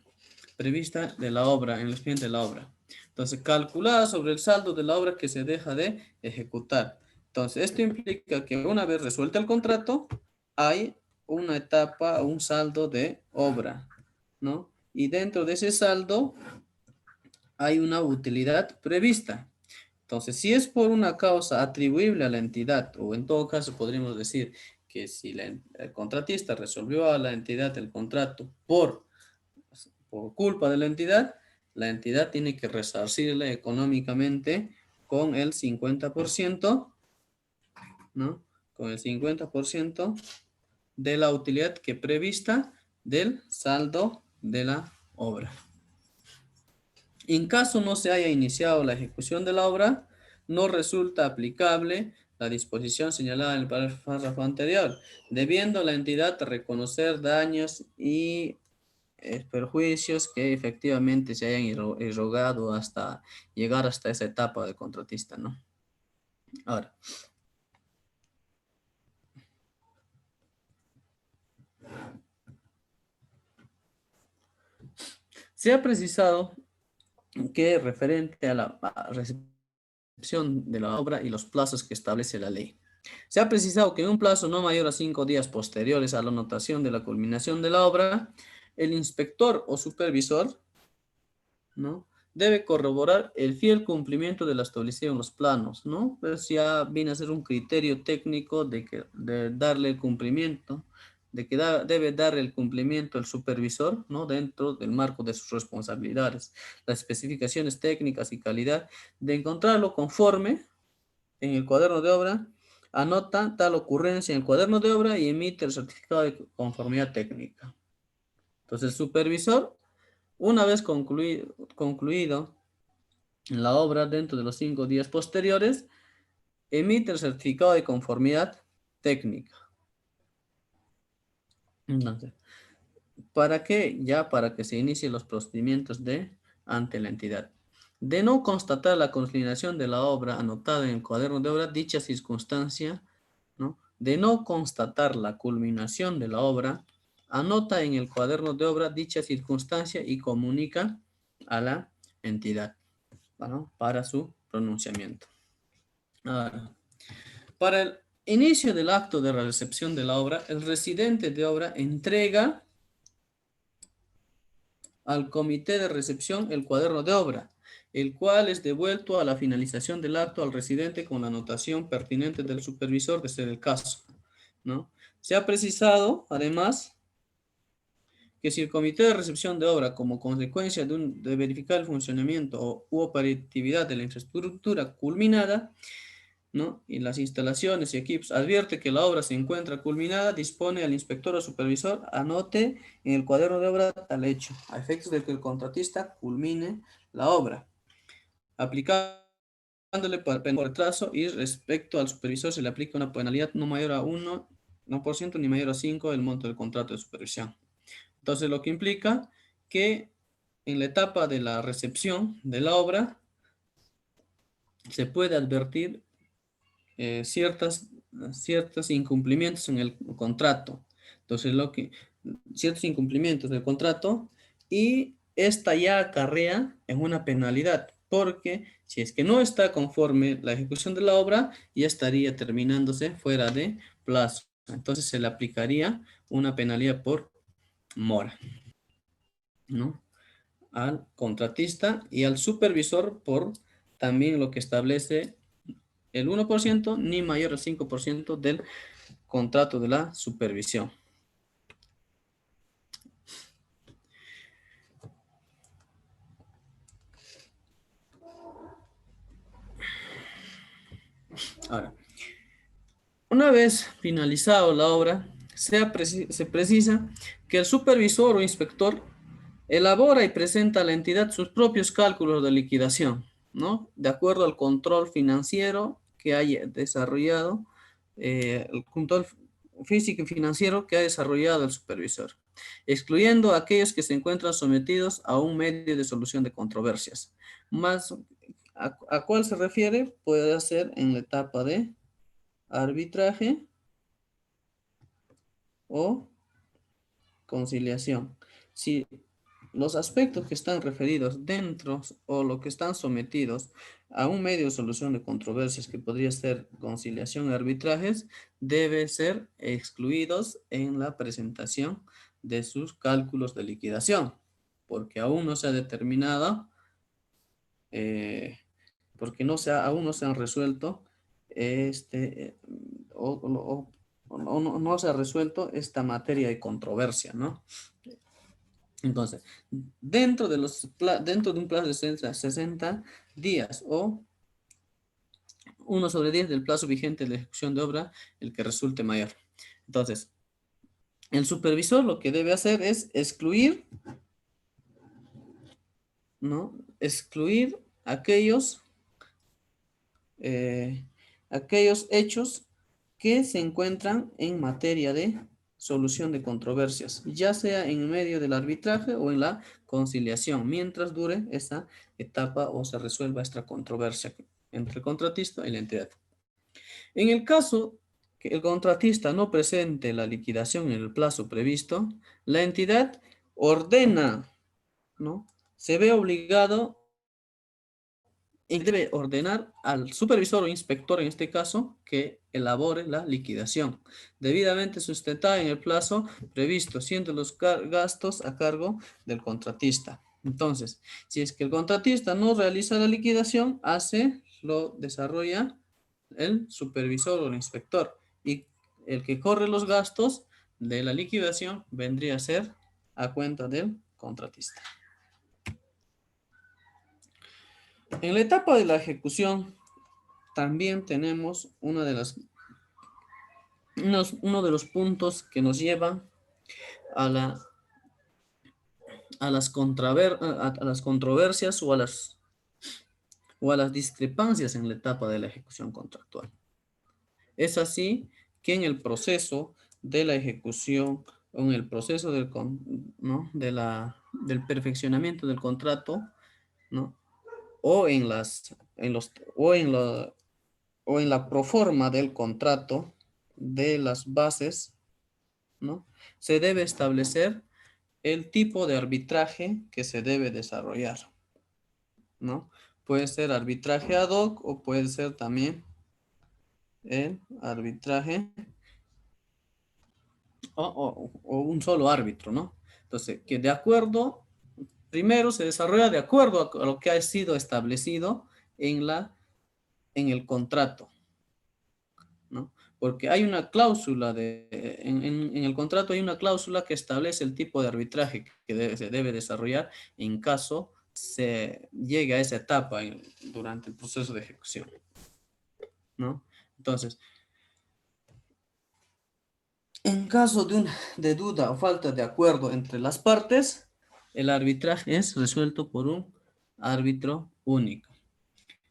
prevista de la obra, en el expediente de la obra. Entonces, calculada sobre el saldo de la obra que se deja de ejecutar. Entonces, esto implica que una vez resuelto el contrato, hay una etapa, un saldo de obra, ¿no? Y dentro de ese saldo hay una utilidad prevista. Entonces, si es por una causa atribuible a la entidad, o en todo caso podríamos decir que si el contratista resolvió a la entidad el contrato por culpa de la entidad tiene que resarcirle económicamente con el 50%, ¿no? Con el 50% de la utilidad que prevista del saldo de la obra. En caso no se haya iniciado la ejecución de la obra, no resulta aplicable la disposición señalada en el párrafo anterior, debiendo la entidad reconocer daños y perjuicios que efectivamente se hayan irrogado hasta llegar hasta esa etapa del contratista, ¿no? Ahora, se ha precisado que referente a la recepción de la obra y los plazos que establece la ley. Se ha precisado que en un plazo no mayor a 5 días posteriores a la anotación de la culminación de la obra, el inspector o supervisor, ¿no? Debe corroborar el fiel cumplimiento de lo establecido en los planos, ¿no? Pues ya viene a ser un criterio técnico de darle el cumplimiento, de que debe dar el cumplimiento el supervisor, ¿no? Dentro del marco de sus responsabilidades, las especificaciones técnicas y calidad, de encontrarlo conforme en el cuaderno de obra, anota tal ocurrencia en el cuaderno de obra y emite el certificado de conformidad técnica. Entonces, el supervisor, una vez concluido la obra dentro de los 5 días posteriores, emite el certificado de conformidad técnica. Entonces, ¿para qué? Ya para que se inicien los procedimientos ante la entidad. De no constatar la culminación de la obra anotada en el cuaderno de obra, dicha circunstancia, ¿no? De no constatar la culminación de la obra, anota en el cuaderno de obra dicha circunstancia y comunica a la entidad, ¿no? Para su pronunciamiento. Ahora, para el inicio del acto de recepción de la obra, el residente de obra entrega al comité de recepción el cuaderno de obra, el cual es devuelto a la finalización del acto al residente con la anotación pertinente del supervisor de ser el caso, ¿no? Se ha precisado, además, que si el comité de recepción de obra, como consecuencia de verificar el funcionamiento u operatividad de la infraestructura culminada, ¿no? Y las instalaciones y equipos advierte que la obra se encuentra culminada, dispone al inspector o supervisor anote en el cuaderno de obra tal hecho, a efectos de que el contratista culmine la obra, aplicándole por retraso y respecto al supervisor se le aplica una penalidad no mayor a 1% ni mayor a 5 del monto del contrato de supervisión. Entonces, lo que implica que en la etapa de la recepción de la obra se puede advertir ciertos incumplimientos en el contrato. Entonces, ciertos incumplimientos del contrato y esta ya acarrea en una penalidad, porque si es que no está conforme la ejecución de la obra, ya estaría terminándose fuera de plazo. Entonces, se le aplicaría una penalidad por mora, ¿no? Al contratista y al supervisor por también lo que establece el 1% ni mayor al 5% del contrato de la supervisión. Ahora, Una vez finalizado la obra, se precisa que el supervisor o inspector elabora y presenta a la entidad sus propios cálculos de liquidación, ¿no? De acuerdo al control financiero que haya desarrollado, el control físico y financiero que ha desarrollado el supervisor, excluyendo aquellos que se encuentran sometidos a un medio de solución de controversias. Más, ¿a cuál se refiere? Puede ser en la etapa de arbitraje o conciliación. Si los aspectos que están referidos dentro o lo que están sometidos a un medio de solución de controversias que podría ser conciliación y arbitrajes, deben ser excluidos en la presentación de sus cálculos de liquidación, porque aún no se ha determinado, eh, porque aún no se han resuelto no se ha resuelto esta materia de controversia, ¿no? Entonces, dentro de un plazo de 60 días o 1/10 del plazo vigente de la ejecución de obra, el que resulte mayor. Entonces, el supervisor lo que debe hacer es excluir, ¿no? Excluir eh, aquellos hechos que se encuentran en materia de solución de controversias, ya sea en medio del arbitraje o en la conciliación, mientras dure esa etapa o se resuelva esta controversia entre el contratista y la entidad. En el caso que el contratista no presente la liquidación en el plazo previsto, la entidad ordena, ¿no? Se ve obligado y debe ordenar al supervisor o inspector, en este caso, que elabore la liquidación, debidamente sustentada en el plazo previsto, siendo los gastos a cargo del contratista. Entonces, si es que el contratista no realiza la liquidación, lo desarrolla el supervisor o el inspector, y el que corre los gastos de la liquidación vendría a ser a cuenta del contratista. En la etapa de la ejecución, también tenemos uno de los puntos que nos llevan a, a las controversias o a las discrepancias en la etapa de la ejecución contractual. Es así que en el proceso de la ejecución o en el proceso ¿no? del perfeccionamiento del contrato, ¿no? o en las, en los, o en la proforma del contrato de las bases, ¿no? Se debe establecer el tipo de arbitraje que se debe desarrollar, ¿no? Puede ser arbitraje ad hoc o puede ser también el arbitraje o un solo árbitro, ¿no? Entonces, que de acuerdo, primero se desarrolla de acuerdo a lo que ha sido establecido en el contrato, ¿no? Porque hay una cláusula en el contrato hay una cláusula que establece el tipo de arbitraje que se debe desarrollar en caso se llegue a esa etapa durante el proceso de ejecución, ¿no? Entonces, en caso de duda o falta de acuerdo entre las partes, el arbitraje es resuelto por un árbitro único.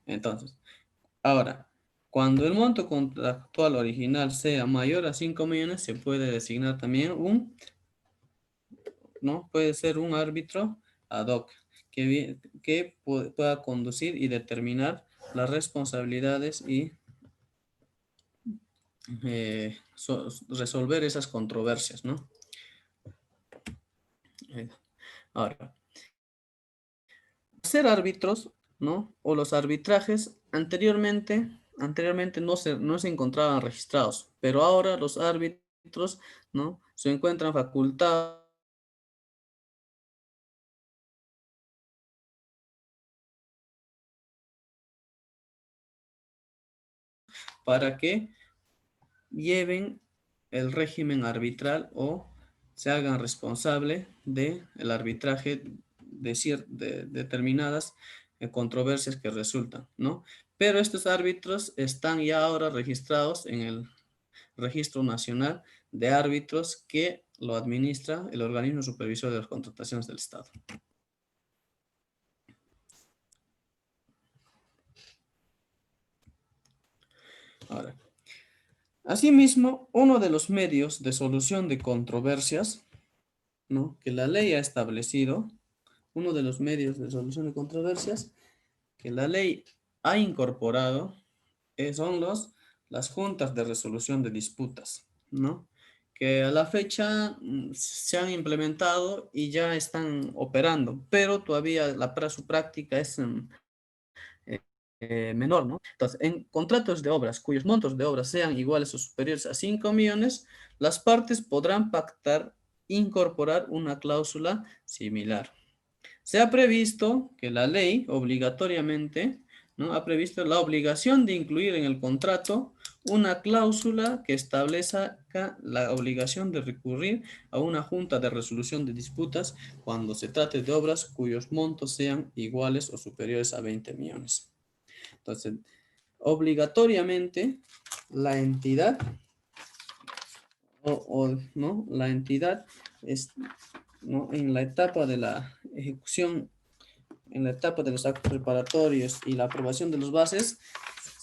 Entonces, ahora, cuando el monto contractual original sea mayor a 5 millones, se puede designar también ¿no? Puede ser un árbitro ad hoc que pueda conducir y determinar las responsabilidades y resolver esas controversias, ¿no? Ahora, ser árbitros, ¿no? O los arbitrajes anteriormente no se encontraban registrados, pero ahora los árbitros, ¿no? Se encuentran facultados para que lleven el régimen arbitral o se hagan responsable del arbitraje de determinadas controversias que resultan, ¿no? Pero estos árbitros están ya ahora registrados Registro Nacional de Árbitros que lo administra el organismo supervisor de las contrataciones del Estado. Ahora, asimismo, uno de los medios de solución de controversias, ¿no?, que la ley ha establecido, uno de los medios de solución de controversias que la ley ha incorporado son las juntas de resolución de disputas, ¿no? Que a la fecha se han implementado y ya están operando, pero todavía para su práctica es menor, ¿no? Entonces, en contratos de obras cuyos montos de obras sean iguales o superiores a 5 millones, las partes podrán pactar incorporar una cláusula similar. Se ha previsto que la ley obligatoriamente, ¿no?, ha previsto la obligación de incluir en el contrato una cláusula que establezca la obligación de recurrir a una junta de resolución de disputas cuando se trate de obras cuyos montos sean iguales o superiores a 20 millones. Entonces, obligatoriamente la entidad ¿no?, la entidad es, ¿no?, en la etapa de la ejecución, en la etapa de los actos preparatorios y la aprobación de los bases,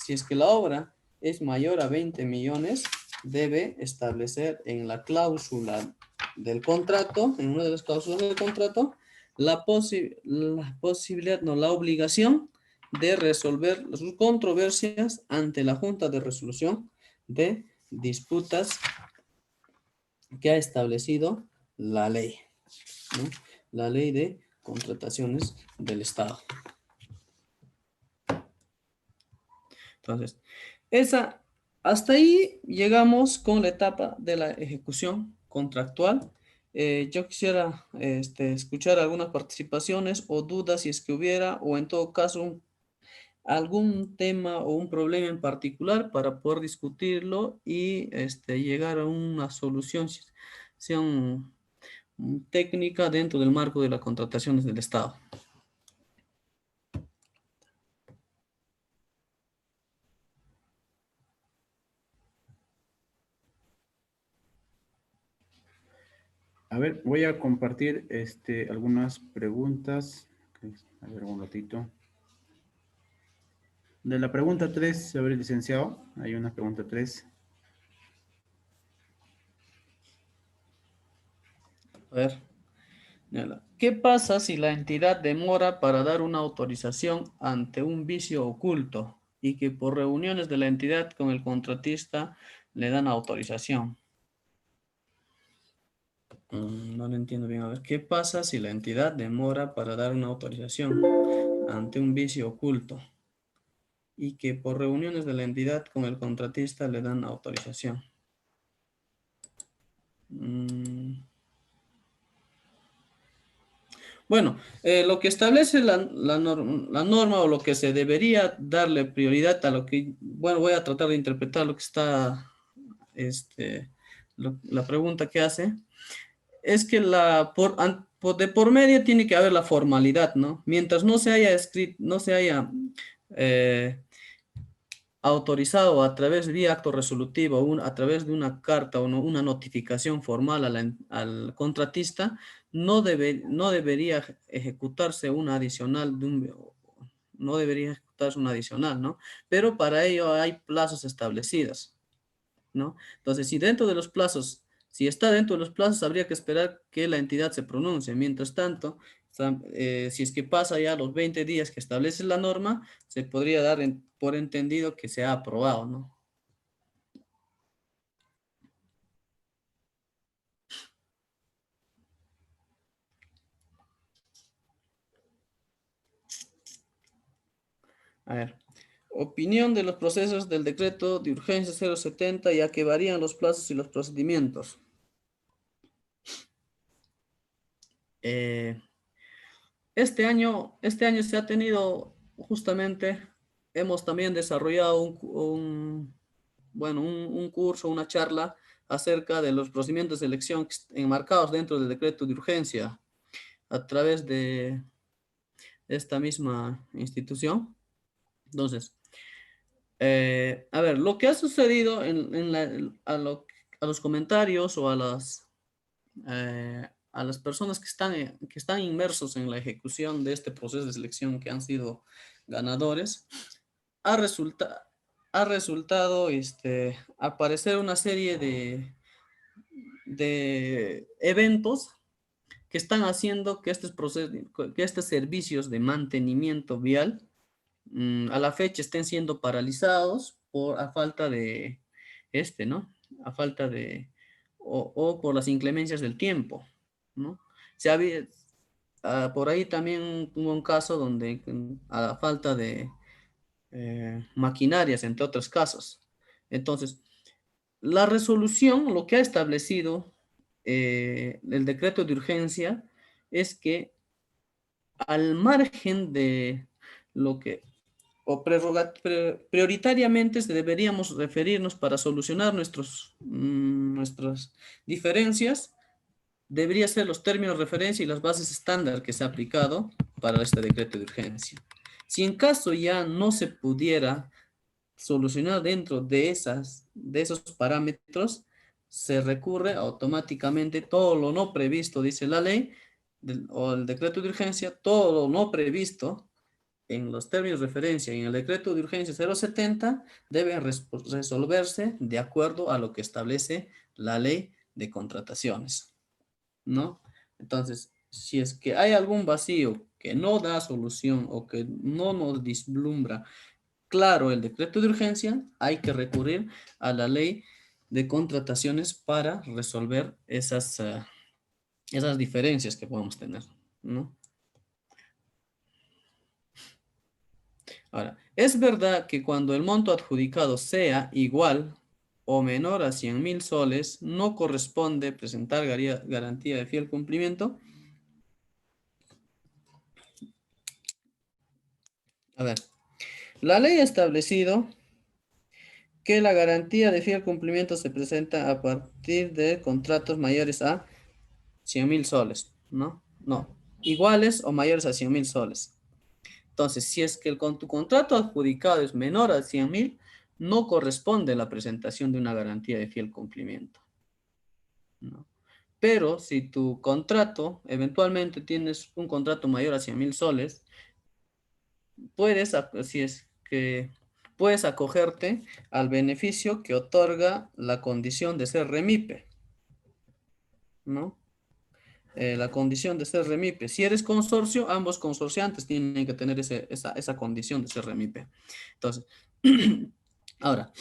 si es que la obra es mayor a 20 millones, debe establecer en la cláusula del contrato, en una de las cláusulas del contrato, la posibilidad, no, la obligación de resolver sus controversias ante la Junta de Resolución de Disputas que ha establecido la ley, ¿no?, la ley de contrataciones del Estado. Entonces, hasta ahí llegamos con la etapa de la ejecución contractual. Yo quisiera escuchar algunas participaciones o dudas si es que hubiera, o en todo caso algún tema o un problema en particular para poder discutirlo y llegar a una solución técnica dentro del marco de las contrataciones del Estado. A ver, voy a compartir algunas preguntas. A ver, un ratito. De la pregunta 3, a ver, licenciado, hay una pregunta 3. A ver, ¿qué pasa si la entidad demora para dar una autorización ante un vicio oculto y que por reuniones de la entidad con el contratista le dan autorización? No lo entiendo bien. A ver, ¿qué pasa si la entidad demora para dar una autorización ante un vicio oculto y que por reuniones de la entidad con el contratista le dan autorización? Bueno, lo que establece la norma o lo que se debería darle prioridad a lo que, bueno, voy a tratar de interpretar lo que está, la pregunta que hace, es que de por medio tiene que haber la formalidad, ¿no? Mientras no se haya escrito, no se haya eh, autorizado a través de vía acto resolutivo, a través de una carta o una notificación formal al contratista, no debería ejecutarse una adicional no debería ejecutarse una adicional, ¿no? Pero para ello hay plazos establecidos, ¿no? Entonces, si está dentro de los plazos, habría que esperar que la entidad se pronuncie. Mientras tanto, si es que pasa ya los 20 días que establece la norma, se podría dar por entendido que se ha aprobado, ¿no? A ver, opinión de los procesos del decreto de urgencia 070, ya que varían los plazos y los procedimientos. Eh, este año se ha tenido justamente, hemos también desarrollado un curso, una charla acerca de los procedimientos de elección enmarcados dentro del decreto de urgencia a través de esta misma institución. Entonces, A ver, lo que ha sucedido a los comentarios o a las personas que están inmersos en la ejecución de este proceso de selección que han sido ganadores, ha, resulta, ha resultado aparecer una serie de eventos que están haciendo que que estos servicios de mantenimiento vial a la fecha estén siendo paralizados a falta de ¿no? A falta de, o por las inclemencias del tiempo, ¿no? Se había, por ahí también hubo un caso donde a la falta de maquinarias, entre otros casos. Entonces, la resolución, lo que ha establecido el decreto de urgencia, es que al margen de lo que prioritariamente deberíamos referirnos para solucionar nuestras diferencias, debería ser los términos de referencia y las bases estándar que se ha aplicado para este decreto de urgencia. Si en caso ya no se pudiera solucionar dentro de esos parámetros, se recurre automáticamente todo lo no previsto, dice la ley, o el decreto de urgencia, todo lo no previsto en los términos de referencia y en el decreto de urgencia 070 deben resolverse de acuerdo a lo que establece la ley de contrataciones, ¿no? Entonces, si es que hay algún vacío que no da solución o que no nos vislumbra claro el decreto de urgencia, hay que recurrir a la ley de contrataciones para resolver esas diferencias que podemos tener, ¿no? Ahora, es verdad que cuando el monto adjudicado sea igual o menor a 100.000 soles, no corresponde presentar garantía de fiel cumplimiento. A ver, la ley ha establecido que la garantía de fiel cumplimiento se presenta a partir de contratos mayores a 100.000 soles, ¿no? No, iguales o mayores a 100.000 soles. Entonces, si es que tu contrato adjudicado es menor a 100.000, no corresponde la presentación de una garantía de fiel cumplimiento, ¿no? Pero si tu contrato, eventualmente tienes un contrato mayor a 100.000 soles, si es que puedes acogerte al beneficio que otorga la condición de ser remipe, ¿no? La condición de ser remipe. Si eres consorcio, ambos consorciantes tienen que tener esa condición de ser remipe. Entonces, ahora,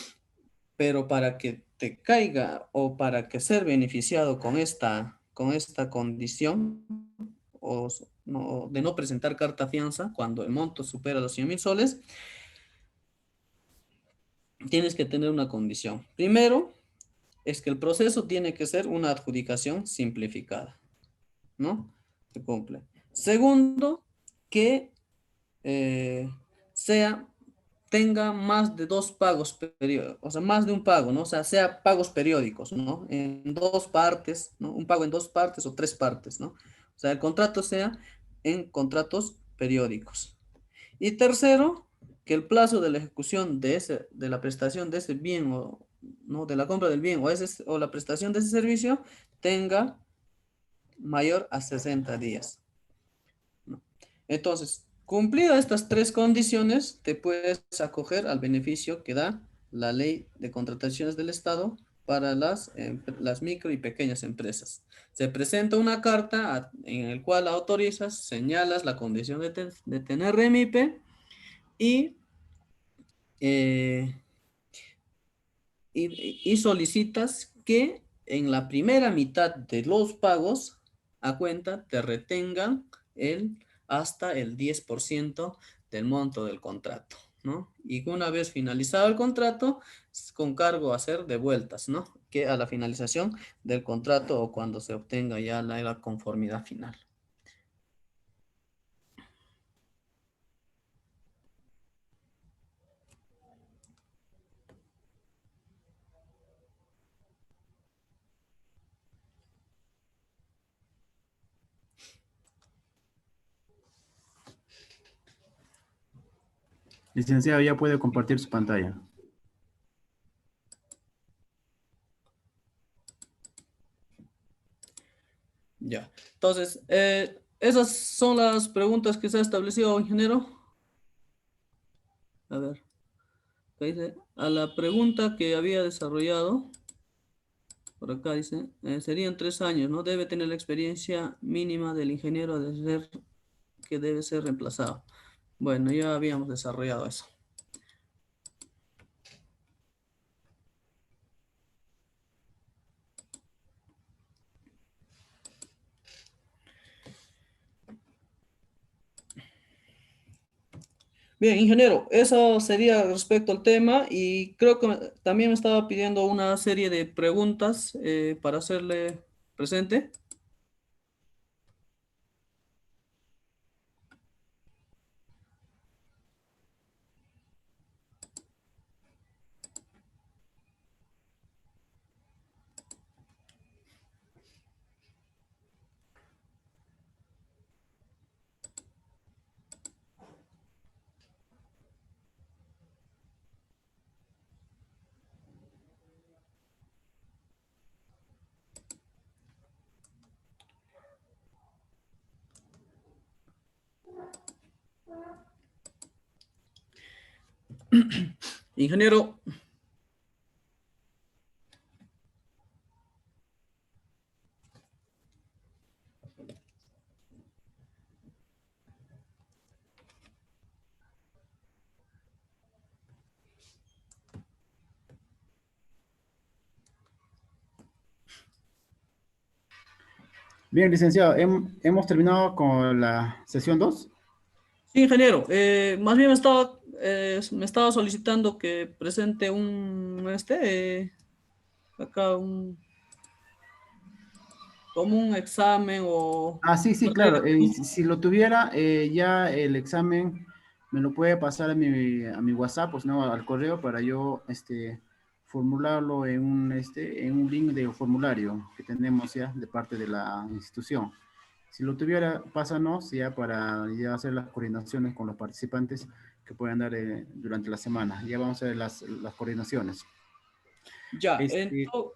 pero para que te caiga o para que ser beneficiado con esta condición de no presentar carta fianza cuando el monto supera los 100.000 soles, tienes que tener una condición. Primero, es que el proceso tiene que ser una adjudicación simplificada, ¿no? Se cumple. Segundo, que eh, sea, tenga más de dos pagos periódicos, o sea, más de un pago, ¿no? O sea pagos periódicos, ¿no? En dos partes, ¿no? Un pago en dos partes o tres partes, ¿no? O sea, el contrato sea en contratos periódicos. Y tercero, que el plazo de la ejecución de la prestación de ese bien o, ¿no? De la compra del bien o la prestación de ese servicio tenga mayor a 60 días. ¿No? Entonces, cumplidas estas tres condiciones, te puedes acoger al beneficio que da la ley de contrataciones del Estado para las micro y pequeñas empresas. Se presenta una carta en la cual autorizas, señalas la condición de tener remipe y, eh, y solicitas que en la primera mitad de los pagos a cuenta te retengan hasta el 10% del monto del contrato, ¿no? Y una vez finalizado el contrato, con cargo a hacer devueltas, ¿no? Que a la finalización del contrato o cuando se obtenga ya la conformidad final. Licenciado, ya puede compartir su pantalla. Ya. Entonces, esas son las preguntas que se ha establecido, ingeniero. A ver, ¿qué dice? A la pregunta que había desarrollado, por acá dice, serían 3 años, ¿no? Debe tener la experiencia mínima del ingeniero de ser, que debe ser reemplazado. Bueno, ya habíamos desarrollado eso. Bien, ingeniero, eso sería respecto al tema y creo que también me estaba pidiendo una serie de preguntas para hacerle presente. Ingeniero, Bien, licenciado, hemos terminado con la sesión 2. sí, ingeniero, más bien me estaba solicitando que presente acá como un examen o Ah, sí, sí, una serie claro. de preguntas. Si lo tuviera, ya el examen me lo puede pasar a mi WhatsApp, pues no, al correo para yo formularlo en un link de formulario que tenemos ya de parte de la institución. Si lo tuviera, pásanos ya para ya hacer las coordinaciones con los participantes que puedan dar durante la semana. Ya vamos a ver las coordinaciones. Ya, Este, en todo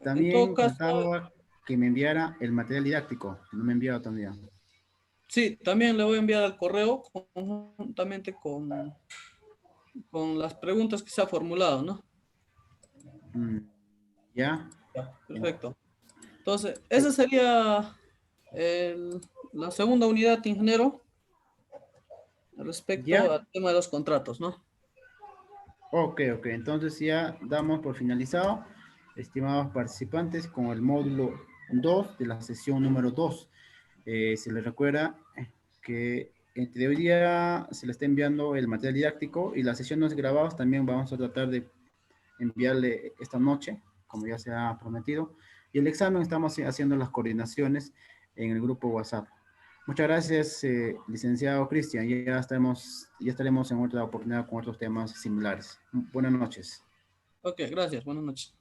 también caso, faltaba que me enviara el material didáctico, que no me ha enviado todavía. sí, también le voy a enviar al correo conjuntamente con las preguntas que se ha formulado, ¿no? Mm, ya. Ya, perfecto. Entonces, esa sería el- la segunda unidad, ingeniero, respecto Ya. al tema de los contratos, ¿no? Ok, ok. Entonces ya damos por finalizado, estimados participantes, con el módulo 2 de la sesión número 2. Se les recuerda que entre hoy día se le está enviando el material didáctico y las sesiones grabadas también vamos a tratar de enviarle esta noche, como ya se ha prometido. Y el examen estamos haciendo las coordinaciones en el grupo WhatsApp. Muchas gracias, licenciado Cristian. Ya estaremos en otra oportunidad con otros temas similares. Buenas noches. Ok, gracias. Buenas noches.